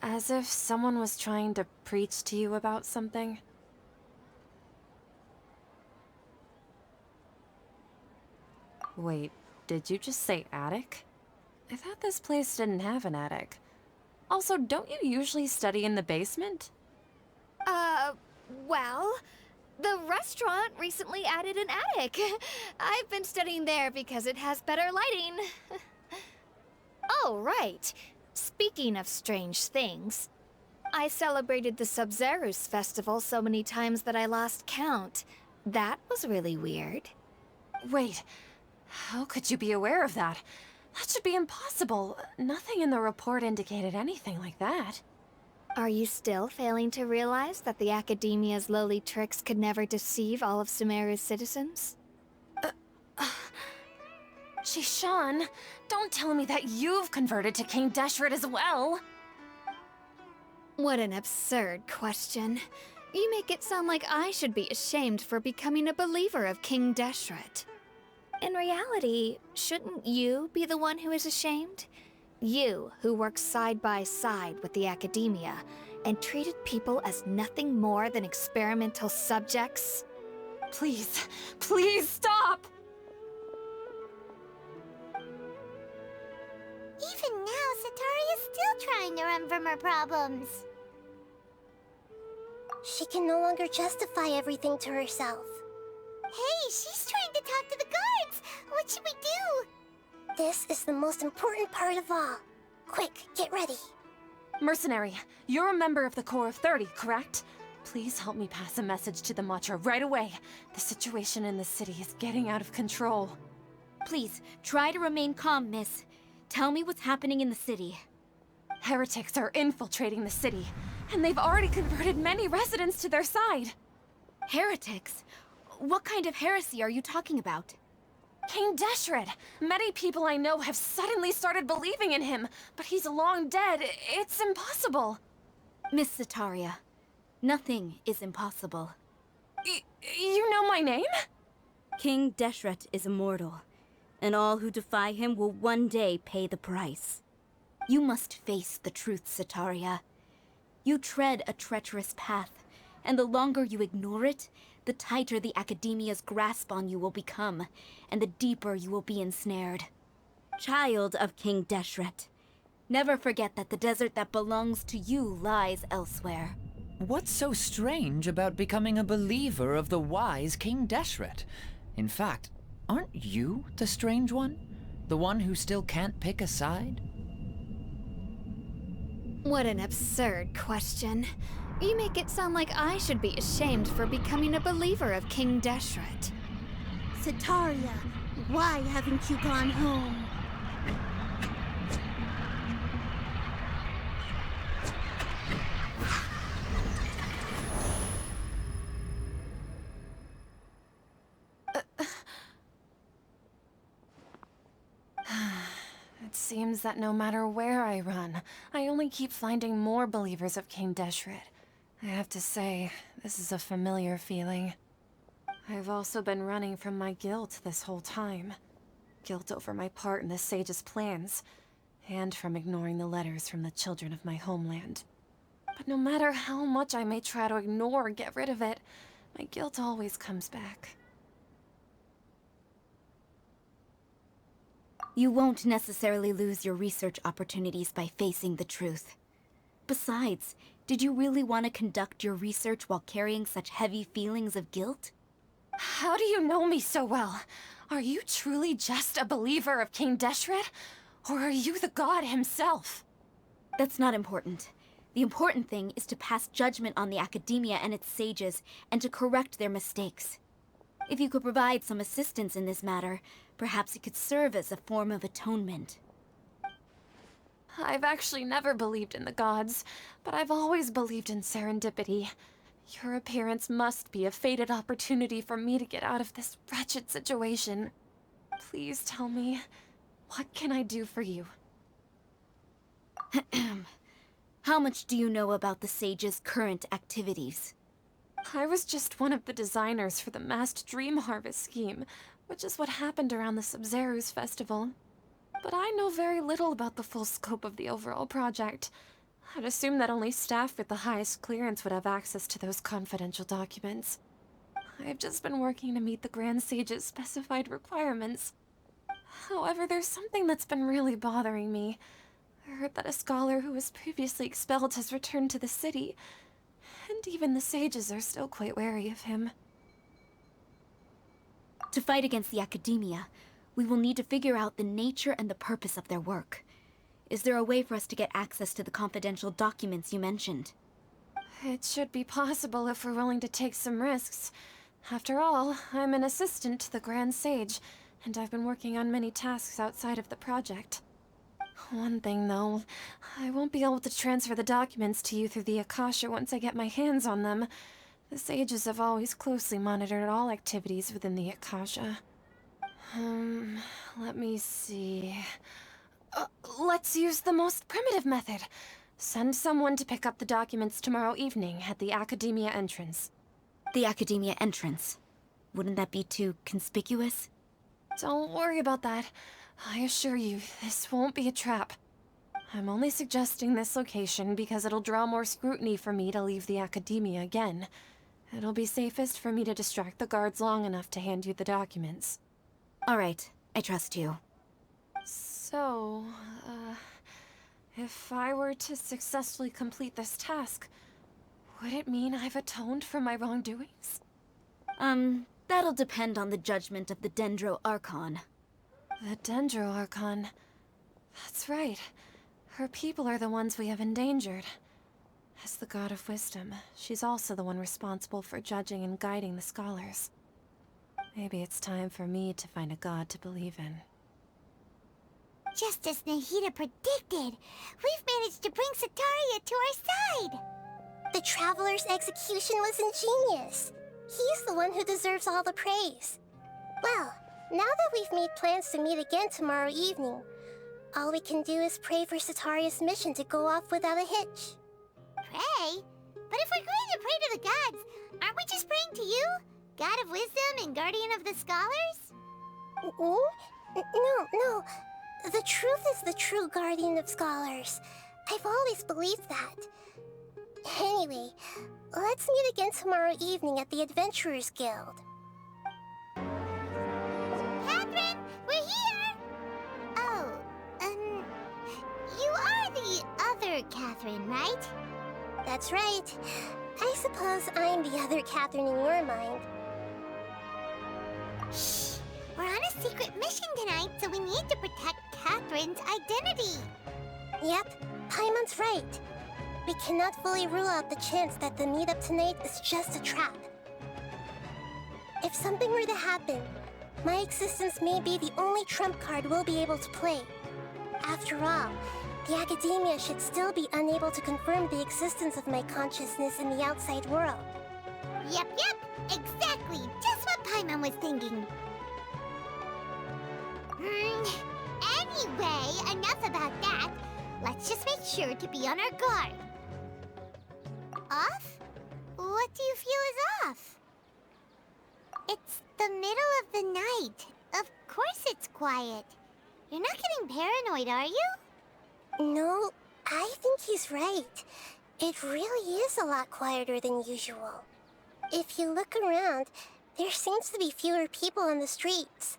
as if someone was trying to preach to you about something? Wait, did you just say attic? I thought this place didn't have an attic. Also, don't you usually study in the basement? Well, the restaurant recently added an attic. I've been studying there because it has better lighting. Oh, right. Speaking of strange things, I celebrated the Sub-Zerus festival so many times that I lost count. That was really weird. Wait, how could you be aware of that? That should be impossible. Nothing in the report indicated anything like that. Are you still failing to realize that the Academia's lowly tricks could never deceive all of Sumeru's citizens? Shishan, don't tell me that you've converted to King Deshret as well! What an absurd question. You make it sound like I should be ashamed for becoming a believer of King Deshret. In reality, shouldn't you be the one who is ashamed? You, who works side by side with the Academia, and treated people as nothing more than experimental subjects? Please, please stop! Even now, Sataria's still trying to run from her problems. She can no longer justify everything to herself. Hey, she's trying to talk to the guards! What should we do? This is the most important part of all. Quick, get ready. Mercenary, you're a member of the Corps of 30, correct? Please help me pass a message to the Matcha right away. The situation in the city is getting out of control. Please, try to remain calm, miss. Tell me what's happening in the city. Heretics are infiltrating the city, and they've already converted many residents to their side. Heretics? What kind of heresy are you talking about? King Deshret! Many people I know have suddenly started believing in him, but he's long dead. It's impossible. Miss Sataria, nothing is impossible. You know my name? King Deshret is immortal, and all who defy him will one day pay the price. You must face the truth, Sataria. You tread a treacherous path, and the longer you ignore it, the tighter the Academia's grasp on you will become, and the deeper you will be ensnared. Child of King Deshret, never forget that the desert that belongs to you lies elsewhere. What's so strange about becoming a believer of the wise King Deshret? In fact, aren't you the strange one? The one who still can't pick a side? What an absurd question. You make it sound like I should be ashamed for becoming a believer of King Deshret. Sataria, why haven't you gone home? It seems that no matter where I run, I only keep finding more believers of King Deshret. I have to say, this is a familiar feeling. I've also been running from my guilt this whole time. Guilt over my part in the Sage's plans, and from ignoring the letters from the children of my homeland. But no matter how much I may try to ignore or get rid of it, My guilt always comes back. You won't necessarily lose your research opportunities by facing the truth. Besides, did you really want to conduct your research while carrying such heavy feelings of guilt? How do you know me so well? Are you truly just a believer of King Deshret? Or are you the god himself? That's not important. The important thing is to pass judgment on the academia and its sages, and to correct their mistakes. If you could provide some assistance in this matter, perhaps it could serve as a form of atonement. I've actually never believed in the gods, but I've always believed in serendipity. Your appearance must be a fated opportunity for me to get out of this wretched situation. Please tell me, what can I do for you? How much do you know about the sage's current activities? I was just one of the designers for the massed dream harvest scheme, which is what happened around the Sub-Zeru's festival. But I know very little about the full scope of the overall project. I'd assume that only staff with the highest clearance would have access to those confidential documents. I've just been working to meet the Grand Sage's specified requirements. However, there's something that's been really bothering me. I heard that a scholar who was previously expelled has returned to the city, and even the sages are still quite wary of him. To fight against the academia, we will need to figure out the nature and the purpose of their work. Is there a way for us to get access to the confidential documents you mentioned? It should be possible if we're willing to take some risks. After all, I'm an assistant to the Grand Sage, and I've been working on many tasks outside of the project. One thing, though, I won't be able to transfer the documents to you through the Akasha once I get my hands on them. The sages have always closely monitored all activities within the Akasha. Let me see... let's use the most primitive method. Send someone to pick up the documents tomorrow evening at the Academia entrance. The Academia entrance? Wouldn't that be too conspicuous? Don't worry about that. I assure you, this won't be a trap. I'm only suggesting this location because it'll draw more scrutiny for me to leave the Academia again. It'll be safest for me to distract the guards long enough to hand you the documents. All right, I trust you. So, if I were to successfully complete this task, would it mean I've atoned for my wrongdoings? That'll depend on the judgment of the Dendro Archon. The Dendro Archon. That's right. Her people are the ones we have endangered. As the God of Wisdom, she's also the one responsible for judging and guiding the scholars. Maybe it's time for me to find a god to believe in. Just as Nahida predicted, we've managed to bring Sataria to our side! The Traveler's execution was ingenious. He's the one who deserves all the praise. Well, now that we've made plans to meet again tomorrow evening, all we can do is pray for Sataria's mission to go off without a hitch. Pray? But if we're going to pray to the gods, aren't we just praying to you? God of Wisdom and Guardian of the Scholars? No. The truth is the true Guardian of Scholars. I've always believed that. Anyway, let's meet again tomorrow evening at the Adventurers Guild. Catherine, we're here! Oh, you are the other Catherine, right? That's right. I suppose I'm the other Catherine in your mind. Shh! We're on a secret mission tonight, so we need to protect Catherine's identity. Yep, Paimon's right. We cannot fully rule out the chance that the meetup tonight is just a trap. If something were to happen, my existence may be the only trump card we'll be able to play. After all, the Academia should still be unable to confirm the existence of my consciousness in the outside world. Yep, exactly, just what Paimon was thinking. Anyway, enough about that. Let's just make sure to be on our guard. Off? What do you feel is off? It's the middle of the night. Of course it's quiet. You're not getting paranoid, are you? No, I think he's right. It really is a lot quieter than usual. If you look around, there seems to be fewer people on the streets.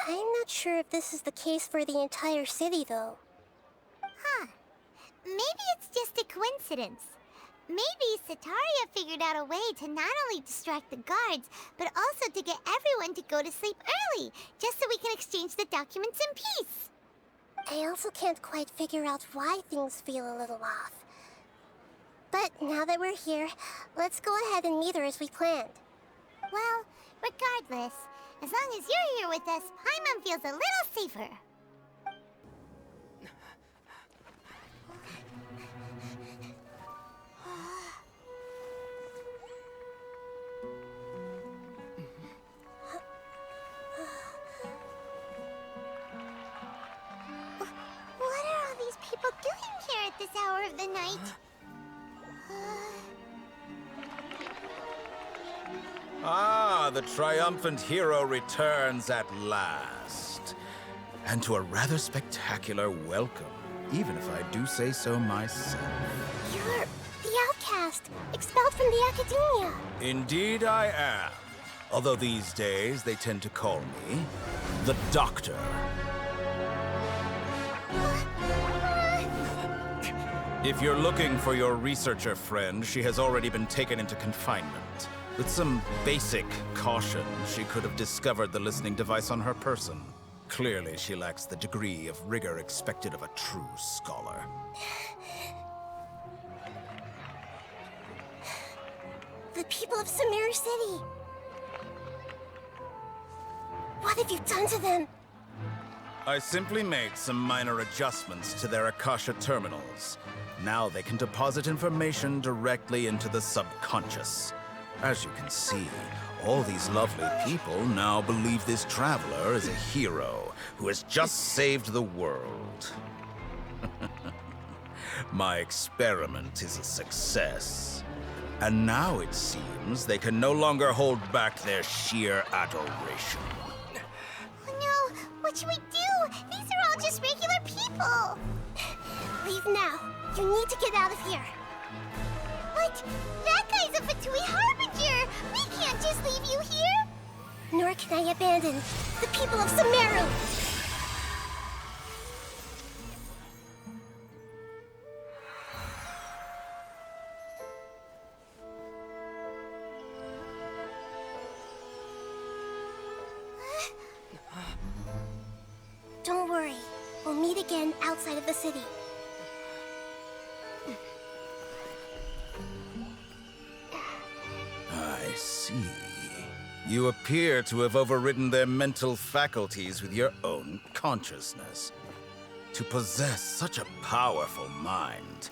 I'm not sure if this is the case for the entire city, though. Huh. Maybe it's just a coincidence. Maybe Sataria figured out a way to not only distract the guards, but also to get everyone to go to sleep early, just so we can exchange the documents in peace. I also can't quite figure out why things feel a little off. But now that we're here, let's go ahead and meet her as we planned. Well, regardless, as long as you're here with us, Paimon feels a little safer. What are all these people doing here at this hour of the night? Ah, the triumphant hero returns at last. And to a rather spectacular welcome, even if I do say so myself. You're the outcast, expelled from the academia. Indeed I am. Although these days they tend to call me the Doctor. If you're looking for your researcher friend, she has already been taken into confinement. With some basic caution, she could have discovered the listening device on her person. Clearly, she lacks the degree of rigor expected of a true scholar. The people of Sumeru City. What have you done to them? I simply made some minor adjustments to their Akasha terminals. Now they can deposit information directly into the subconscious. As you can see, all these lovely people now believe this traveler is a hero who has just saved the world. My experiment is a success. And now it seems they can no longer hold back their sheer adoration. No, what should we do? These are all just regular people. Leave now. You need to get out of here. But that guy's a Fatui Harbinger! We can't just leave you here! Nor can I abandon the people of Sumeru! Don't worry. We'll meet again outside of the city. I see. You appear to have overridden their mental faculties with your own consciousness. To possess such a powerful mind,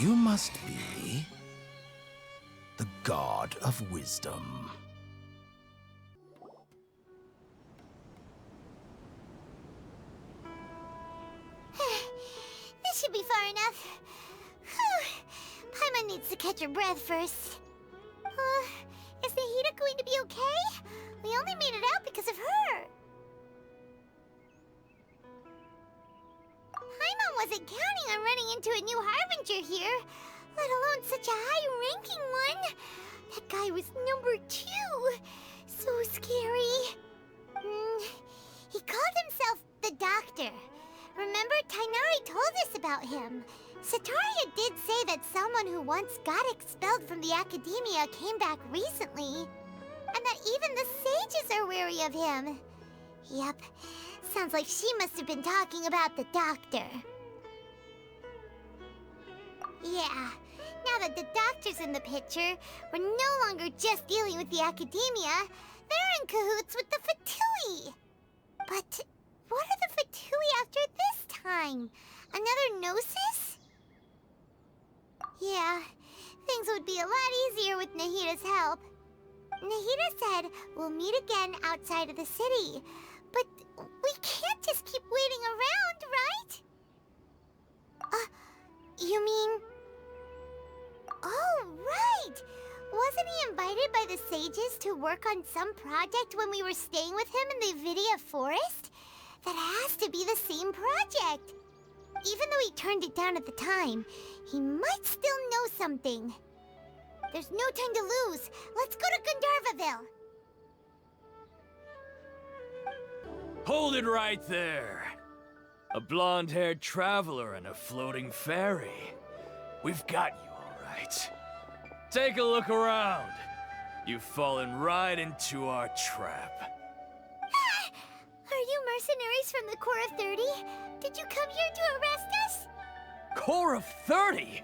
you must be the god of wisdom. This should be far enough. Paimon needs to catch her breath first. Is Nahida going to be okay? We only made it out because of her. Paimon wasn't counting on running into a new Harbinger here, let alone such a high-ranking one. That guy was number 2. So scary. He called himself the Doctor. Remember, Tainari told us about him. Sataria did say that someone who once got expelled from the academia came back recently. And that even the sages are wary of him. Yep, sounds like she must have been talking about the Doctor. Yeah, now that the Doctor's in the picture, we're no longer just dealing with the academia. They're in cahoots with the Fatui. But what are the Fatui after this time? Another Gnosis? Yeah, things would be a lot easier with Nahida's help. Nahida said we'll meet again outside of the city. But we can't just keep waiting around, right? You mean... Oh, right! Wasn't he invited by the sages to work on some project when we were staying with him in the Vidia forest? That has to be the same project. Even though he turned it down at the time, he might still know something. There's no time to lose. Let's go to Gandharvaville. Hold it right there. A blonde-haired traveler and a floating fairy. We've got you, all right. Take a look around. You've fallen right into our trap. Are you mercenaries from the Corps of 30? Did you come here to arrest us? Corps of 30?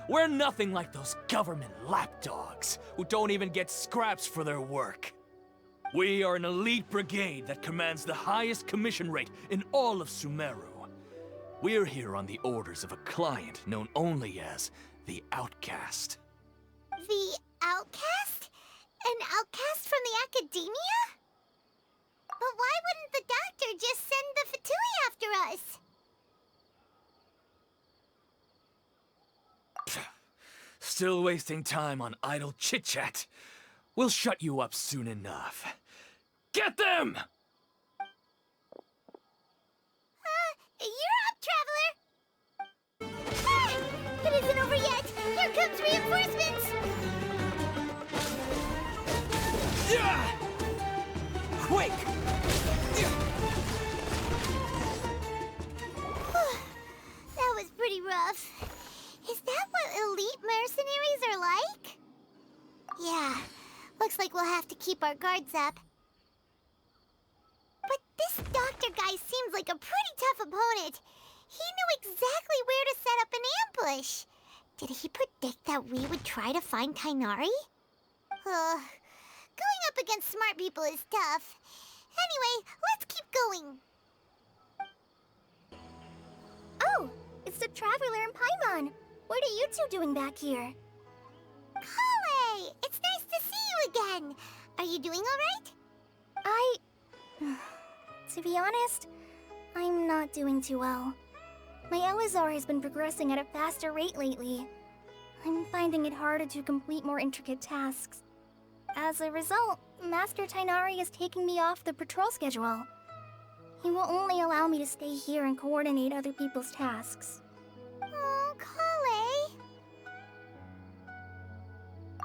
We're nothing like those government lapdogs who don't even get scraps for their work. We are an elite brigade that commands the highest commission rate in all of Sumeru. We're here on the orders of a client known only as the Outcast. The Outcast? An outcast from the academia? But why wouldn't the doctor just send the Fatui after us? Still wasting time on idle chit-chat. We'll shut you up soon enough. Get them! You're up, traveler! Ah! It isn't over yet! Here comes reinforcements! Yeah! Quick! That was pretty rough. Is that what elite mercenaries are like? Yeah, looks like we'll have to keep our guards up. But this doctor guy seems like a pretty tough opponent. He knew exactly where to set up an ambush. Did he predict that we would try to find Tighnari? Going up against smart people is tough. Anyway, let's keep going. Oh, it's the Traveler and Paimon. What are you two doing back here? Kale, it's nice to see you again. Are you doing all right? To be honest, I'm not doing too well. My Elazar has been progressing at a faster rate lately. I'm finding it harder to complete more intricate tasks. As a result, Master Tighnari is taking me off the patrol schedule. He will only allow me to stay here and coordinate other people's tasks. Oh, Kale.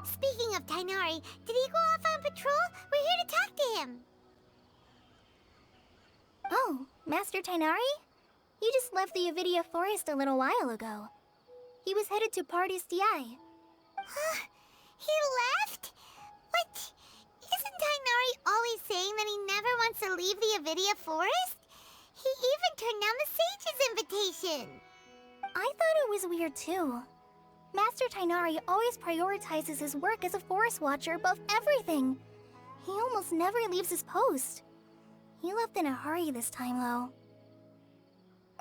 Speaking of Tighnari, did he go off on patrol? We're here to talk to him. Oh, Master Tighnari? He just left the Avidia Forest a little while ago. He was headed to Party's DI. Huh? He left? What? Isn't Tighnari always saying that he never wants to leave the Avidia Forest? He even turned down the Sage's invitation. I thought it was weird too. Master Tighnari always prioritizes his work as a forest watcher above everything. He almost never leaves his post. He left in a hurry this time, though.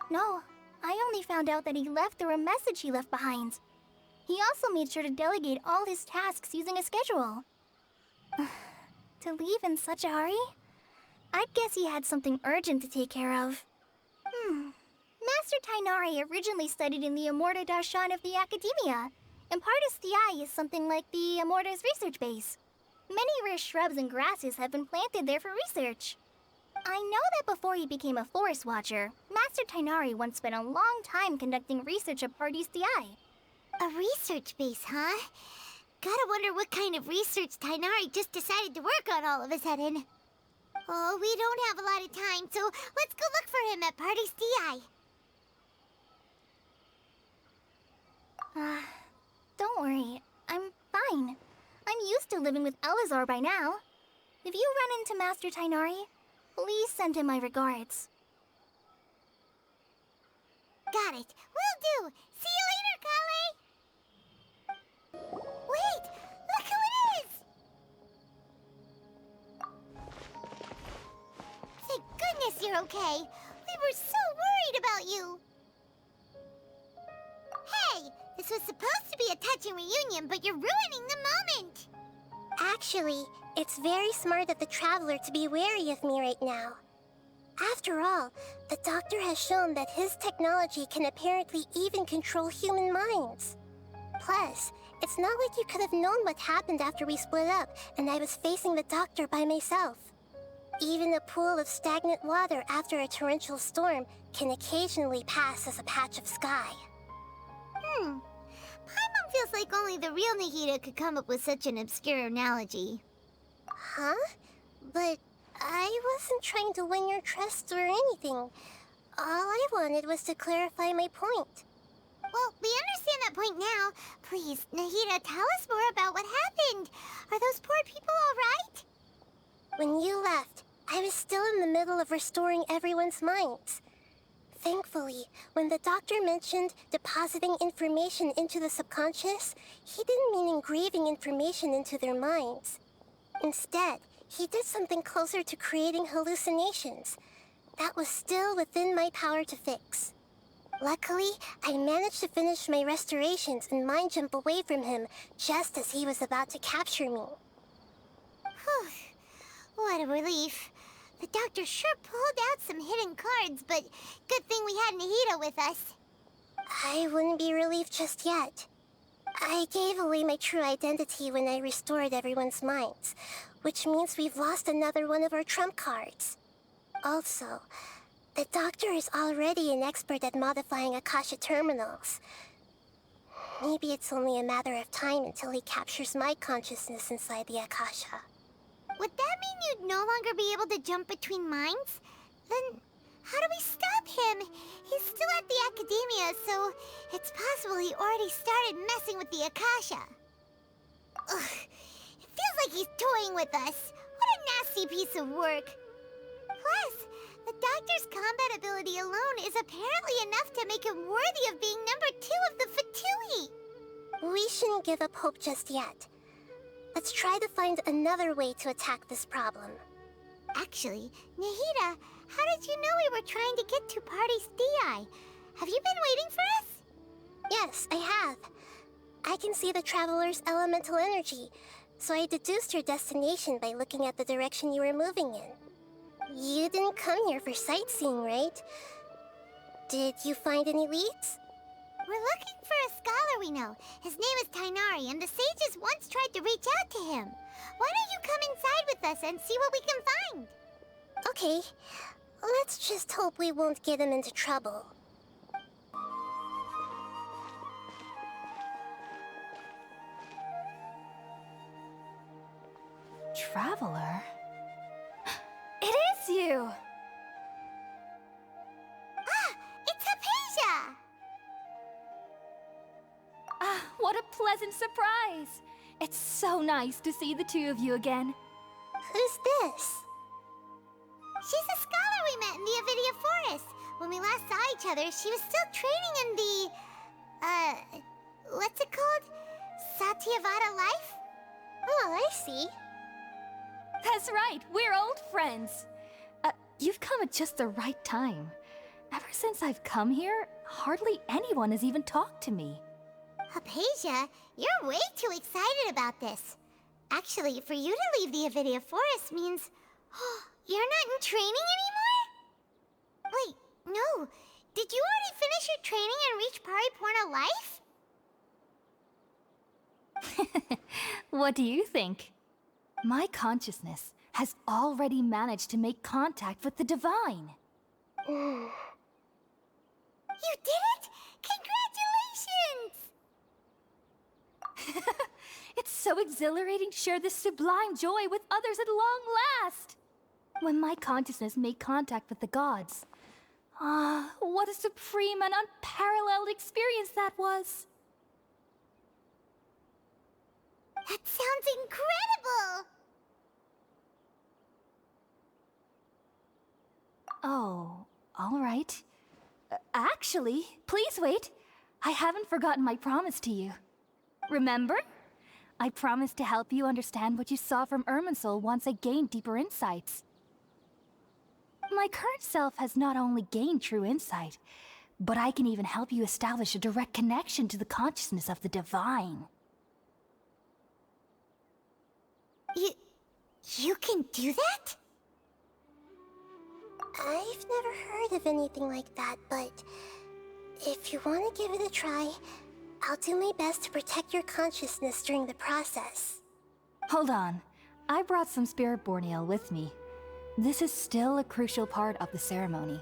No, I only found out that he left through a message he left behind. He also made sure to delegate all his tasks using a schedule. To leave in such a hurry? I'd guess he had something urgent to take care of. Master Tighnari originally studied in the Immorta Darshan of the Academia, and Partis DI is something like the Immorta's research base. Many rare shrubs and grasses have been planted there for research. I know that before he became a forest watcher, Master Tighnari once spent a long time conducting research at Partis DI. A research base, huh? Gotta wonder what kind of research Tighnari just decided to work on all of a sudden. Oh, we don't have a lot of time, so let's go look for him at Partis DI. Don't worry. I'm fine. I'm used to living with Elazar by now. If you run into Master Tighnari, please send him my regards. Got it. Will do. See you later, Kale. Wait! Look who it is! Thank goodness you're okay. We were so worried about you. Hey! This was supposed to be a touching reunion, but you're ruining the moment! Actually, it's very smart of the Traveler to be wary of me right now. After all, the Doctor has shown that his technology can apparently even control human minds. Plus, it's not like you could have known what happened after we split up and I was facing the Doctor by myself. Even a pool of stagnant water after a torrential storm can occasionally pass as a patch of sky. Paimon feels like only the real Nahida could come up with such an obscure analogy. Huh? But I wasn't trying to win your trust or anything. All I wanted was to clarify my point. Well, we understand that point now. Please, Nahida, tell us more about what happened. Are those poor people all right? When you left, I was still in the middle of restoring everyone's minds. Thankfully, when the doctor mentioned depositing information into the subconscious, he didn't mean engraving information into their minds. Instead, he did something closer to creating hallucinations. That was still within my power to fix. Luckily, I managed to finish my restorations and mind jump away from him just as he was about to capture me. Whew. What a relief. The doctor sure pulled out some hidden cards, but good thing we had Nahida with us. I wouldn't be relieved just yet. I gave away my true identity when I restored everyone's minds, which means we've lost another one of our trump cards. Also, the doctor is already an expert at modifying Akasha terminals. Maybe it's only a matter of time until he captures my consciousness inside the Akasha. Would that mean you'd no longer be able to jump between minds? Then how do we stop him? He's still at the academia, so it's possible he already started messing with the Akasha. Ugh, it feels like he's toying with us. What a nasty piece of work. Plus, the doctor's combat ability alone is apparently enough to make him worthy of being number 2 of the Fatui. We shouldn't give up hope just yet. Let's try to find another way to attack this problem. Actually, Nahida, how did you know we were trying to get to Party's DI? Have you been waiting for us? Yes, I have. I can see the traveler's elemental energy, so I deduced your destination by looking at the direction you were moving in. You didn't come here for sightseeing, right? Did you find any leads? We're looking for a scholar we know. His name is Tainari, and the sages once tried to reach out to him. Why don't you come inside with us and see what we can find? Okay, let's just hope we won't get him into trouble. Traveler? It is you! Ah, it's Haypasia! Ah, what a pleasant surprise! It's so nice to see the two of you again. Who's this? She's a scholar we met in the Avidia Forest. When we last saw each other, she was still training in the... what's it called? Satyavada life? Oh, I see. That's right, we're old friends. You've come at just the right time. Ever since I've come here, hardly anyone has even talked to me. Haypasia, you're way too excited about this. Actually, for you to leave the Avidia Forest means... you're not in training anymore? Wait, no. Did you already finish your training and reach Pariporna life? What do you think? My consciousness has already managed to make contact with the divine. You did it? Congratulations! It's so exhilarating to share this sublime joy with others at long last. When my consciousness made contact with the gods. Ah, what a supreme and unparalleled experience that was. That sounds incredible! Oh, all right. Actually, please wait. I haven't forgotten my promise to you. Remember? I promised to help you understand what you saw from Irminsul once I gained deeper insights. My current self has not only gained true insight, but I can even help you establish a direct connection to the consciousness of the divine. You can do that? I've never heard of anything like that, but if you want to give it a try, I'll do my best to protect your consciousness during the process. Hold on. I brought some spirit borneal with me. This is still a crucial part of the ceremony.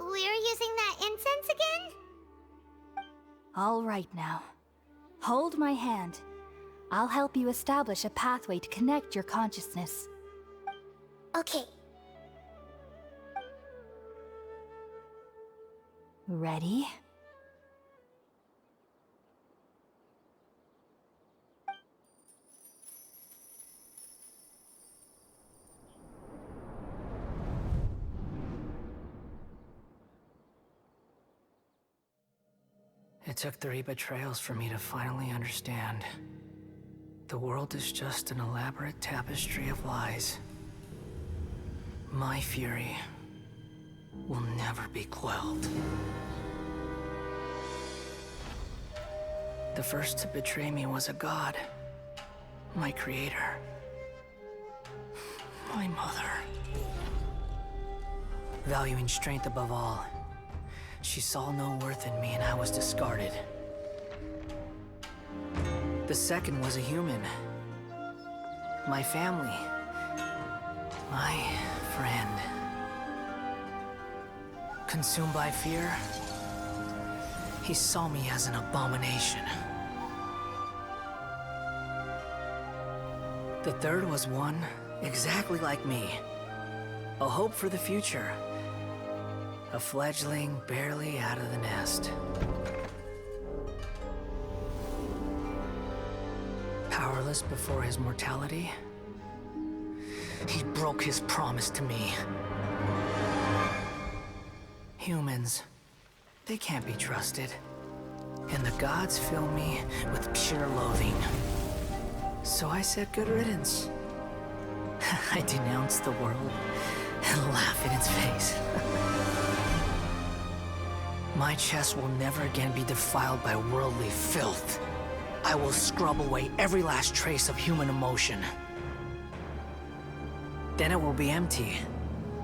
We're using that incense again? All right now. Hold my hand. I'll help you establish a pathway to connect your consciousness. Okay. Ready? It took 3 betrayals for me to finally understand. The world is just an elaborate tapestry of lies. My fury will never be quelled. The first to betray me was a god. My creator. My mother. Valuing strength above all, she saw no worth in me and I was discarded. The second was a human. My family. My friend. Consumed by fear, he saw me as an abomination. The third was one exactly like me. A hope for the future. A fledgling barely out of the nest. Powerless before his mortality, he broke his promise to me. Humans, they can't be trusted. And the gods fill me with pure loathing. So I said good riddance. I denounced the world and laugh in its face. My chest will never again be defiled by worldly filth. I will scrub away every last trace of human emotion. Then it will be empty,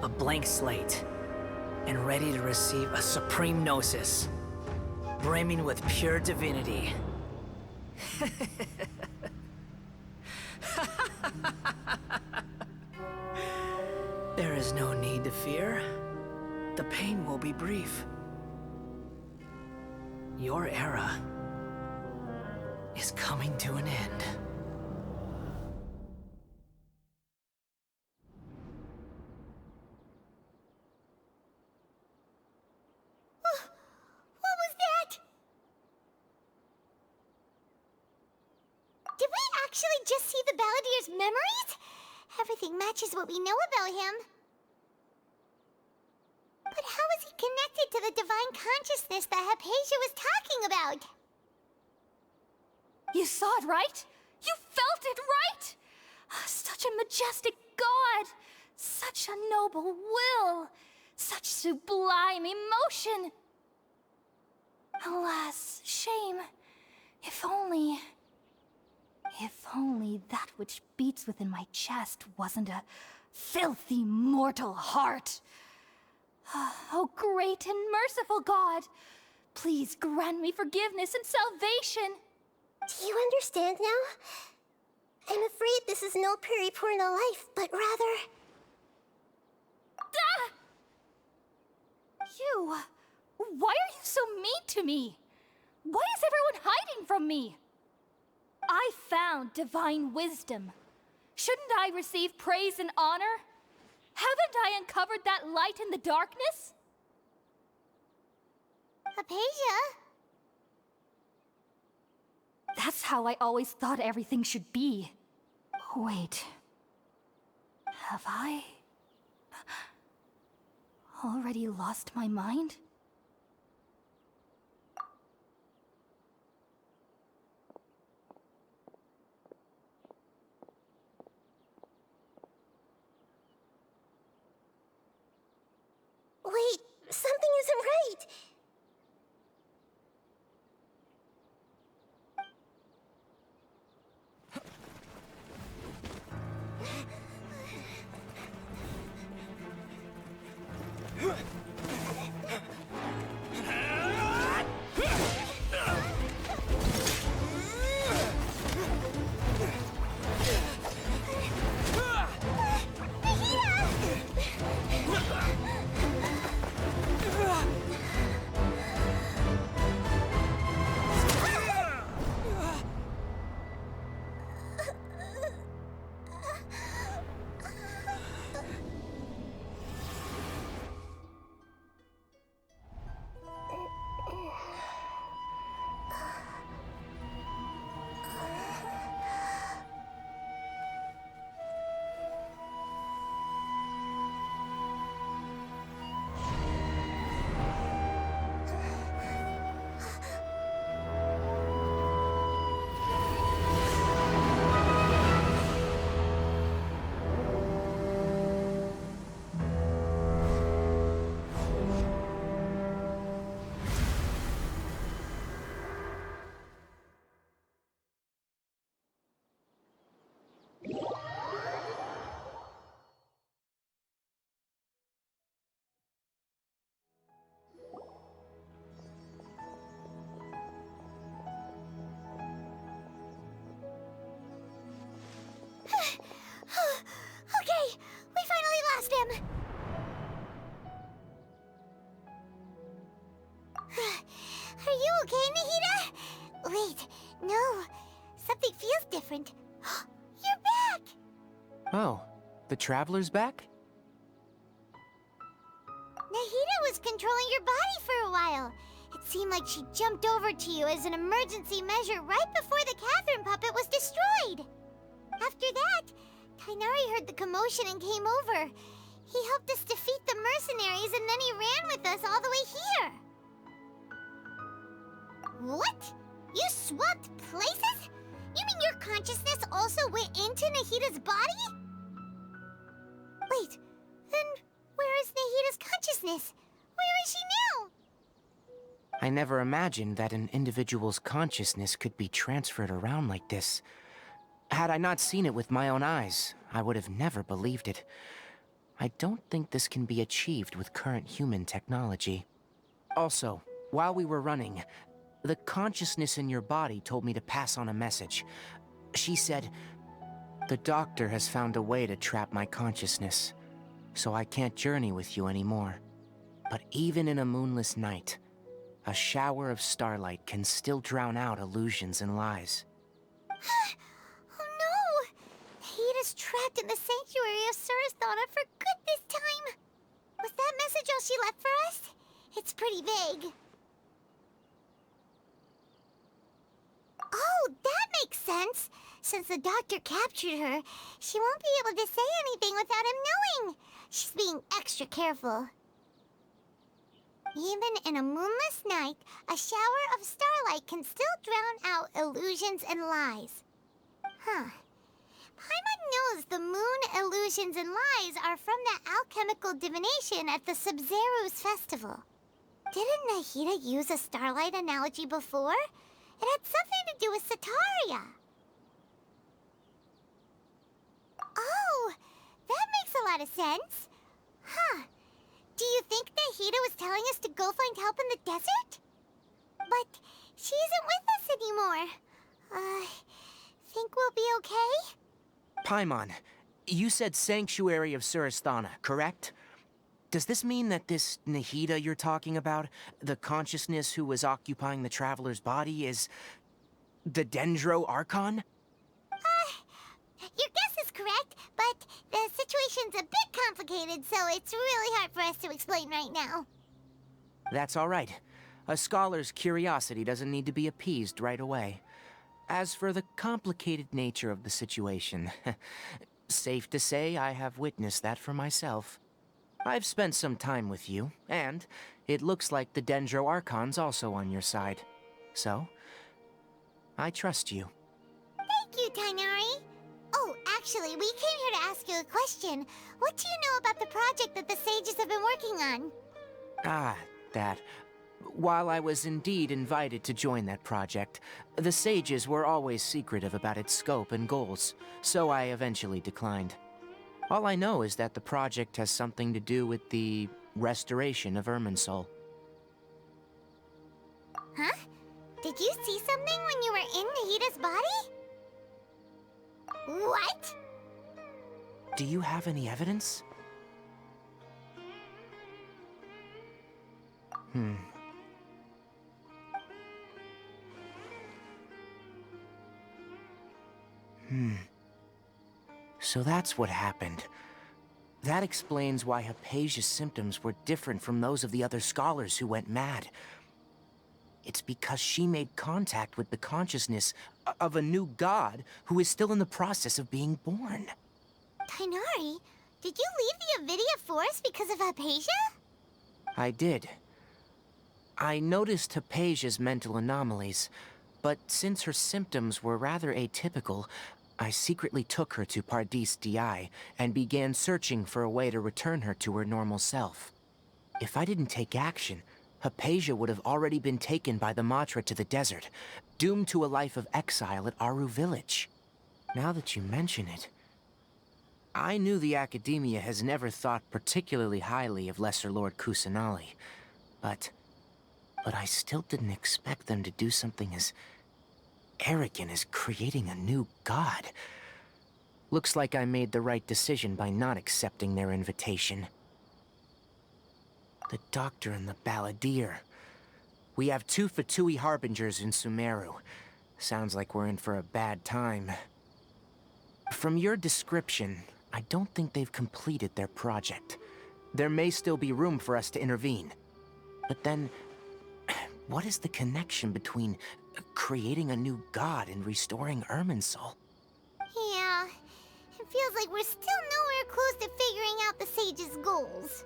a blank slate, and ready to receive a supreme gnosis, brimming with pure divinity. There is no need to fear. The pain will be brief. Your era is coming to an end. What was that? Did we actually just see the Balladier's memories? Everything matches what we know about him. But how is he connected to the divine consciousness that Haypasia was talking about? You saw it, right? You felt it, right? Such a majestic god! Such a noble will! Such sublime emotion! Alas, shame. If only that which beats within my chest wasn't a filthy mortal heart. Oh, great and merciful God! Please grant me forgiveness and salvation! Do you understand now? I'm afraid this is no periporno life, but rather... Ah! You... Why are you so mean to me? Why is everyone hiding from me? I found divine wisdom. Shouldn't I receive praise and honor? Haven't I uncovered that light in the darkness? Haypasia? That's how I always thought everything should be. Wait. Have I... already lost my mind? Wait, something isn't right. different. You're back! Oh, the Traveler's back? Nahida was controlling your body for a while. It seemed like she jumped over to you as an emergency measure right before the Catherine puppet was destroyed. After that, Tainari heard the commotion and came over. He helped us defeat the mercenaries and then he ran with us all the way here. What? You swapped places? You mean your consciousness also went into Nahida's body? Wait, then where is Nahida's consciousness? Where is she now? I never imagined that an individual's consciousness could be transferred around like this. Had I not seen it with my own eyes, I would have never believed it. I don't think this can be achieved with current human technology. Also, while we were running, the consciousness in your body told me to pass on a message. She said, "The doctor has found a way to trap my consciousness, so I can't journey with you anymore. But even in a moonless night, a shower of starlight can still drown out illusions and lies." Oh no! Nahida's trapped in the sanctuary of Surathana for good this time. Was that message all she left for us? It's pretty vague. Oh, that makes sense. Since the doctor captured her, she won't be able to say anything without him knowing. She's being extra careful. Even in a moonless night, a shower of starlight can still drown out illusions and lies. Huh. Paimon knows the moon illusions and lies are from the alchemical divination at the Sub-Zero's festival. Didn't Nahida use a starlight analogy before? It had something to do with Sataria. Oh, that makes a lot of sense. Huh. Do you think Nahida was telling us to go find help in the desert? But she isn't with us anymore. Think we'll be okay? Paimon, you said Sanctuary of Surathana, correct? Does this mean that this Nahida you're talking about, the consciousness who was occupying the Traveler's body, is the Dendro Archon? Your guess is correct, but the situation's a bit complicated, so it's really hard for us to explain right now. That's all right. A scholar's curiosity doesn't need to be appeased right away. As for the complicated nature of the situation, safe to say I have witnessed that for myself. I've spent some time with you, and it looks like the Dendro Archon's also on your side. So, I trust you. Thank you, Tainari. Oh, actually, we came here to ask you a question. What do you know about the project that the sages have been working on? Ah, that. While I was indeed invited to join that project, the sages were always secretive about its scope and goals, so I eventually declined. All I know is that the project has something to do with the restoration of Irminsul. Huh? Did you see something when you were in Nahida's body? What? Do you have any evidence? So that's what happened. That explains why Haypasia's symptoms were different from those of the other scholars who went mad. It's because she made contact with the consciousness of a new god who is still in the process of being born. Tainari, did you leave the Avidia Forest because of Haypasia? I did. I noticed Haypasia's mental anomalies, but since her symptoms were rather atypical, I secretly took her to Pardis Di and began searching for a way to return her to her normal self. If I didn't take action, Haypasia would have already been taken by the Matra to the desert, doomed to a life of exile at Aru village. Now that you mention it, I knew the Academia has never thought particularly highly of Lesser Lord Kusanali, but I still didn't expect them to do something as arrogant as creating a new god. Looks like I made the right decision by not accepting their invitation. The doctor and the balladeer. We have 2 Fatui harbingers in Sumeru. Sounds like we're in for a bad time. From your description, I don't think they've completed their project. There may still be room for us to intervene. But then, what is the connection between creating a new god and restoring Irminsul? Yeah, it feels like we're still nowhere close to figuring out the sage's goals.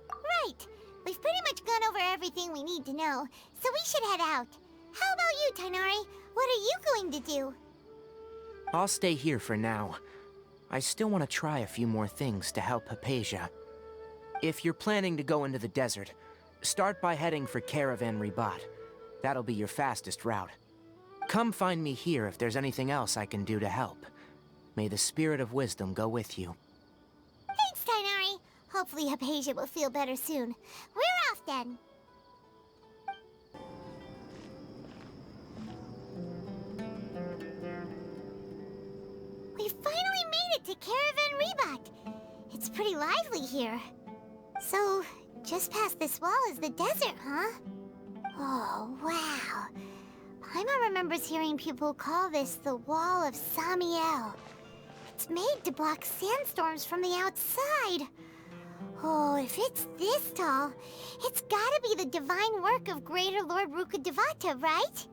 Right, we've pretty much gone over everything we need to know, so we should head out. How about you, Tighnari? What are you going to do? I'll stay here for now. I still want to try a few more things to help Haypasia. If you're planning to go into the desert, start by heading for Caravan Ribat. That'll be your fastest route. Come find me here if there's anything else I can do to help. May the spirit of wisdom go with you. Thanks, Tighnari. Hopefully Haypasia will feel better soon. We're off then. We finally made it to Caravan Ribat. It's pretty lively here. So, just past this wall is the desert, huh? Oh, wow. Paimon remembers hearing people call this the Wall of Samiel. It's made to block sandstorms from the outside. Oh, if it's this tall, it's gotta be the divine work of Greater Lord Rukkhadevata, right?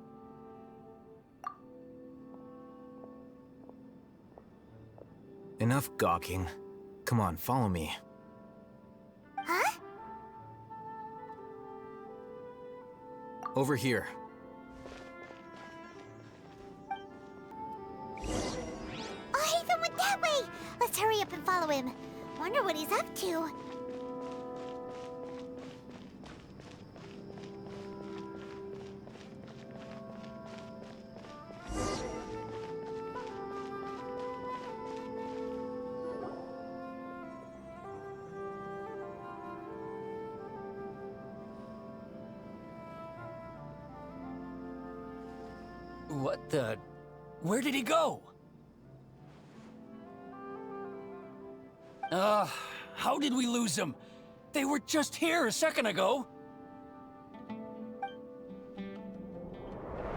Enough gawking. Come on, follow me. Huh? Over here. Oh, Haytham went that way! Let's hurry up and follow him. Wonder what he's up to. What the... Where did he go? How did we lose him? They were just here a second ago.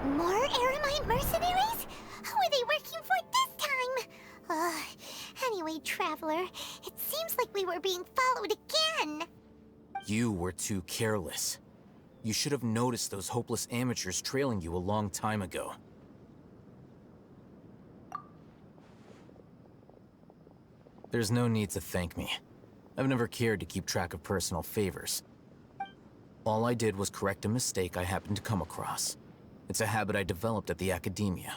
More Eremite mercenaries? Who are they working for this time? Anyway, Traveler, it seems like we were being followed again. You were too careless. You should have noticed those hopeless amateurs trailing you a long time ago. There's no need to thank me. I've never cared to keep track of personal favors. All I did was correct a mistake I happened to come across. It's a habit I developed at the academia.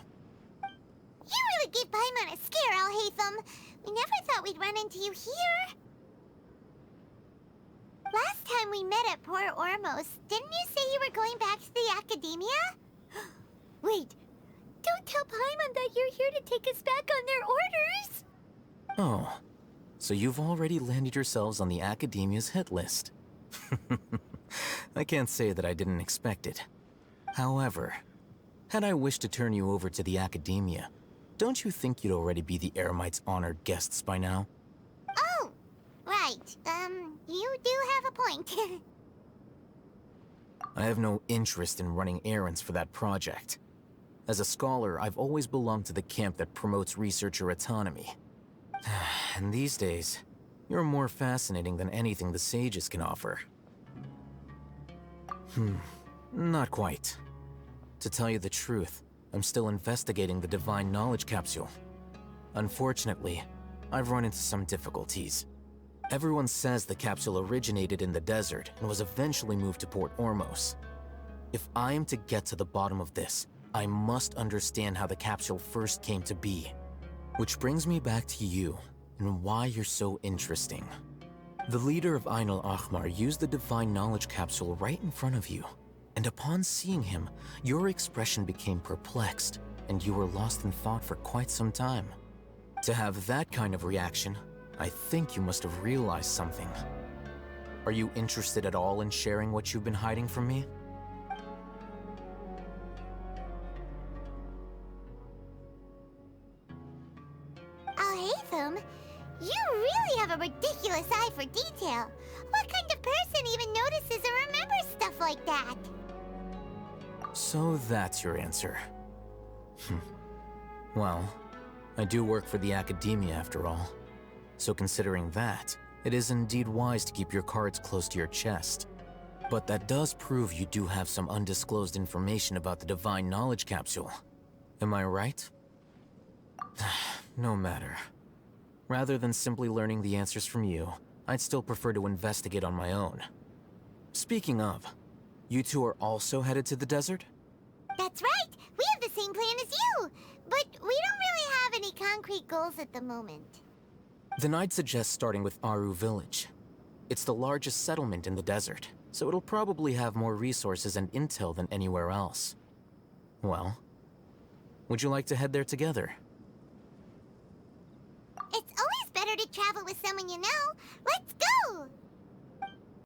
You really gave Paimon a scare, Al-Haytham. We never thought we'd run into you here. Last time we met at Port Ormos, didn't you say you were going back to the academia? Wait, don't tell Paimon that you're here to take us back on their orders! Oh, so you've already landed yourselves on the academia's hit list. I can't say that I didn't expect it. However, had I wished to turn you over to the academia, don't you think you'd already be the Eremites' honored guests by now? Oh, right. You do have a point. I have no interest in running errands for that project. As a scholar, I've always belonged to the camp that promotes researcher autonomy. And these days, you're more fascinating than anything the sages can offer. Not quite. To tell you the truth, I'm still investigating the Divine Knowledge Capsule. Unfortunately, I've run into some difficulties. Everyone says the capsule originated in the desert and was eventually moved to Port Ormos. If I am to get to the bottom of this, I must understand how the capsule first came to be. Which brings me back to you, and why you're so interesting. The leader of Ain al-Ahmar used the Divine Knowledge Capsule right in front of you, and upon seeing him, your expression became perplexed, and you were lost in thought for quite some time. To have that kind of reaction, I think you must have realized something. Are you interested at all in sharing what you've been hiding from me? Al-Haytham, you really have a ridiculous eye for detail. What kind of person even notices or remembers stuff like that? So that's your answer. Well, I do work for the academia after all. So considering that, it is indeed wise to keep your cards close to your chest. But that does prove you do have some undisclosed information about the Divine Knowledge Capsule. Am I right? No matter. Rather than simply learning the answers from you, I'd still prefer to investigate on my own. Speaking of, you two are also headed to the desert? That's right! We have the same plan as you! But we don't really have any concrete goals at the moment. Then I'd suggest starting with Aru Village. It's the largest settlement in the desert, so it'll probably have more resources and intel than anywhere else. Well, would you like to head there together? It's always better to travel with someone you know. Let's go!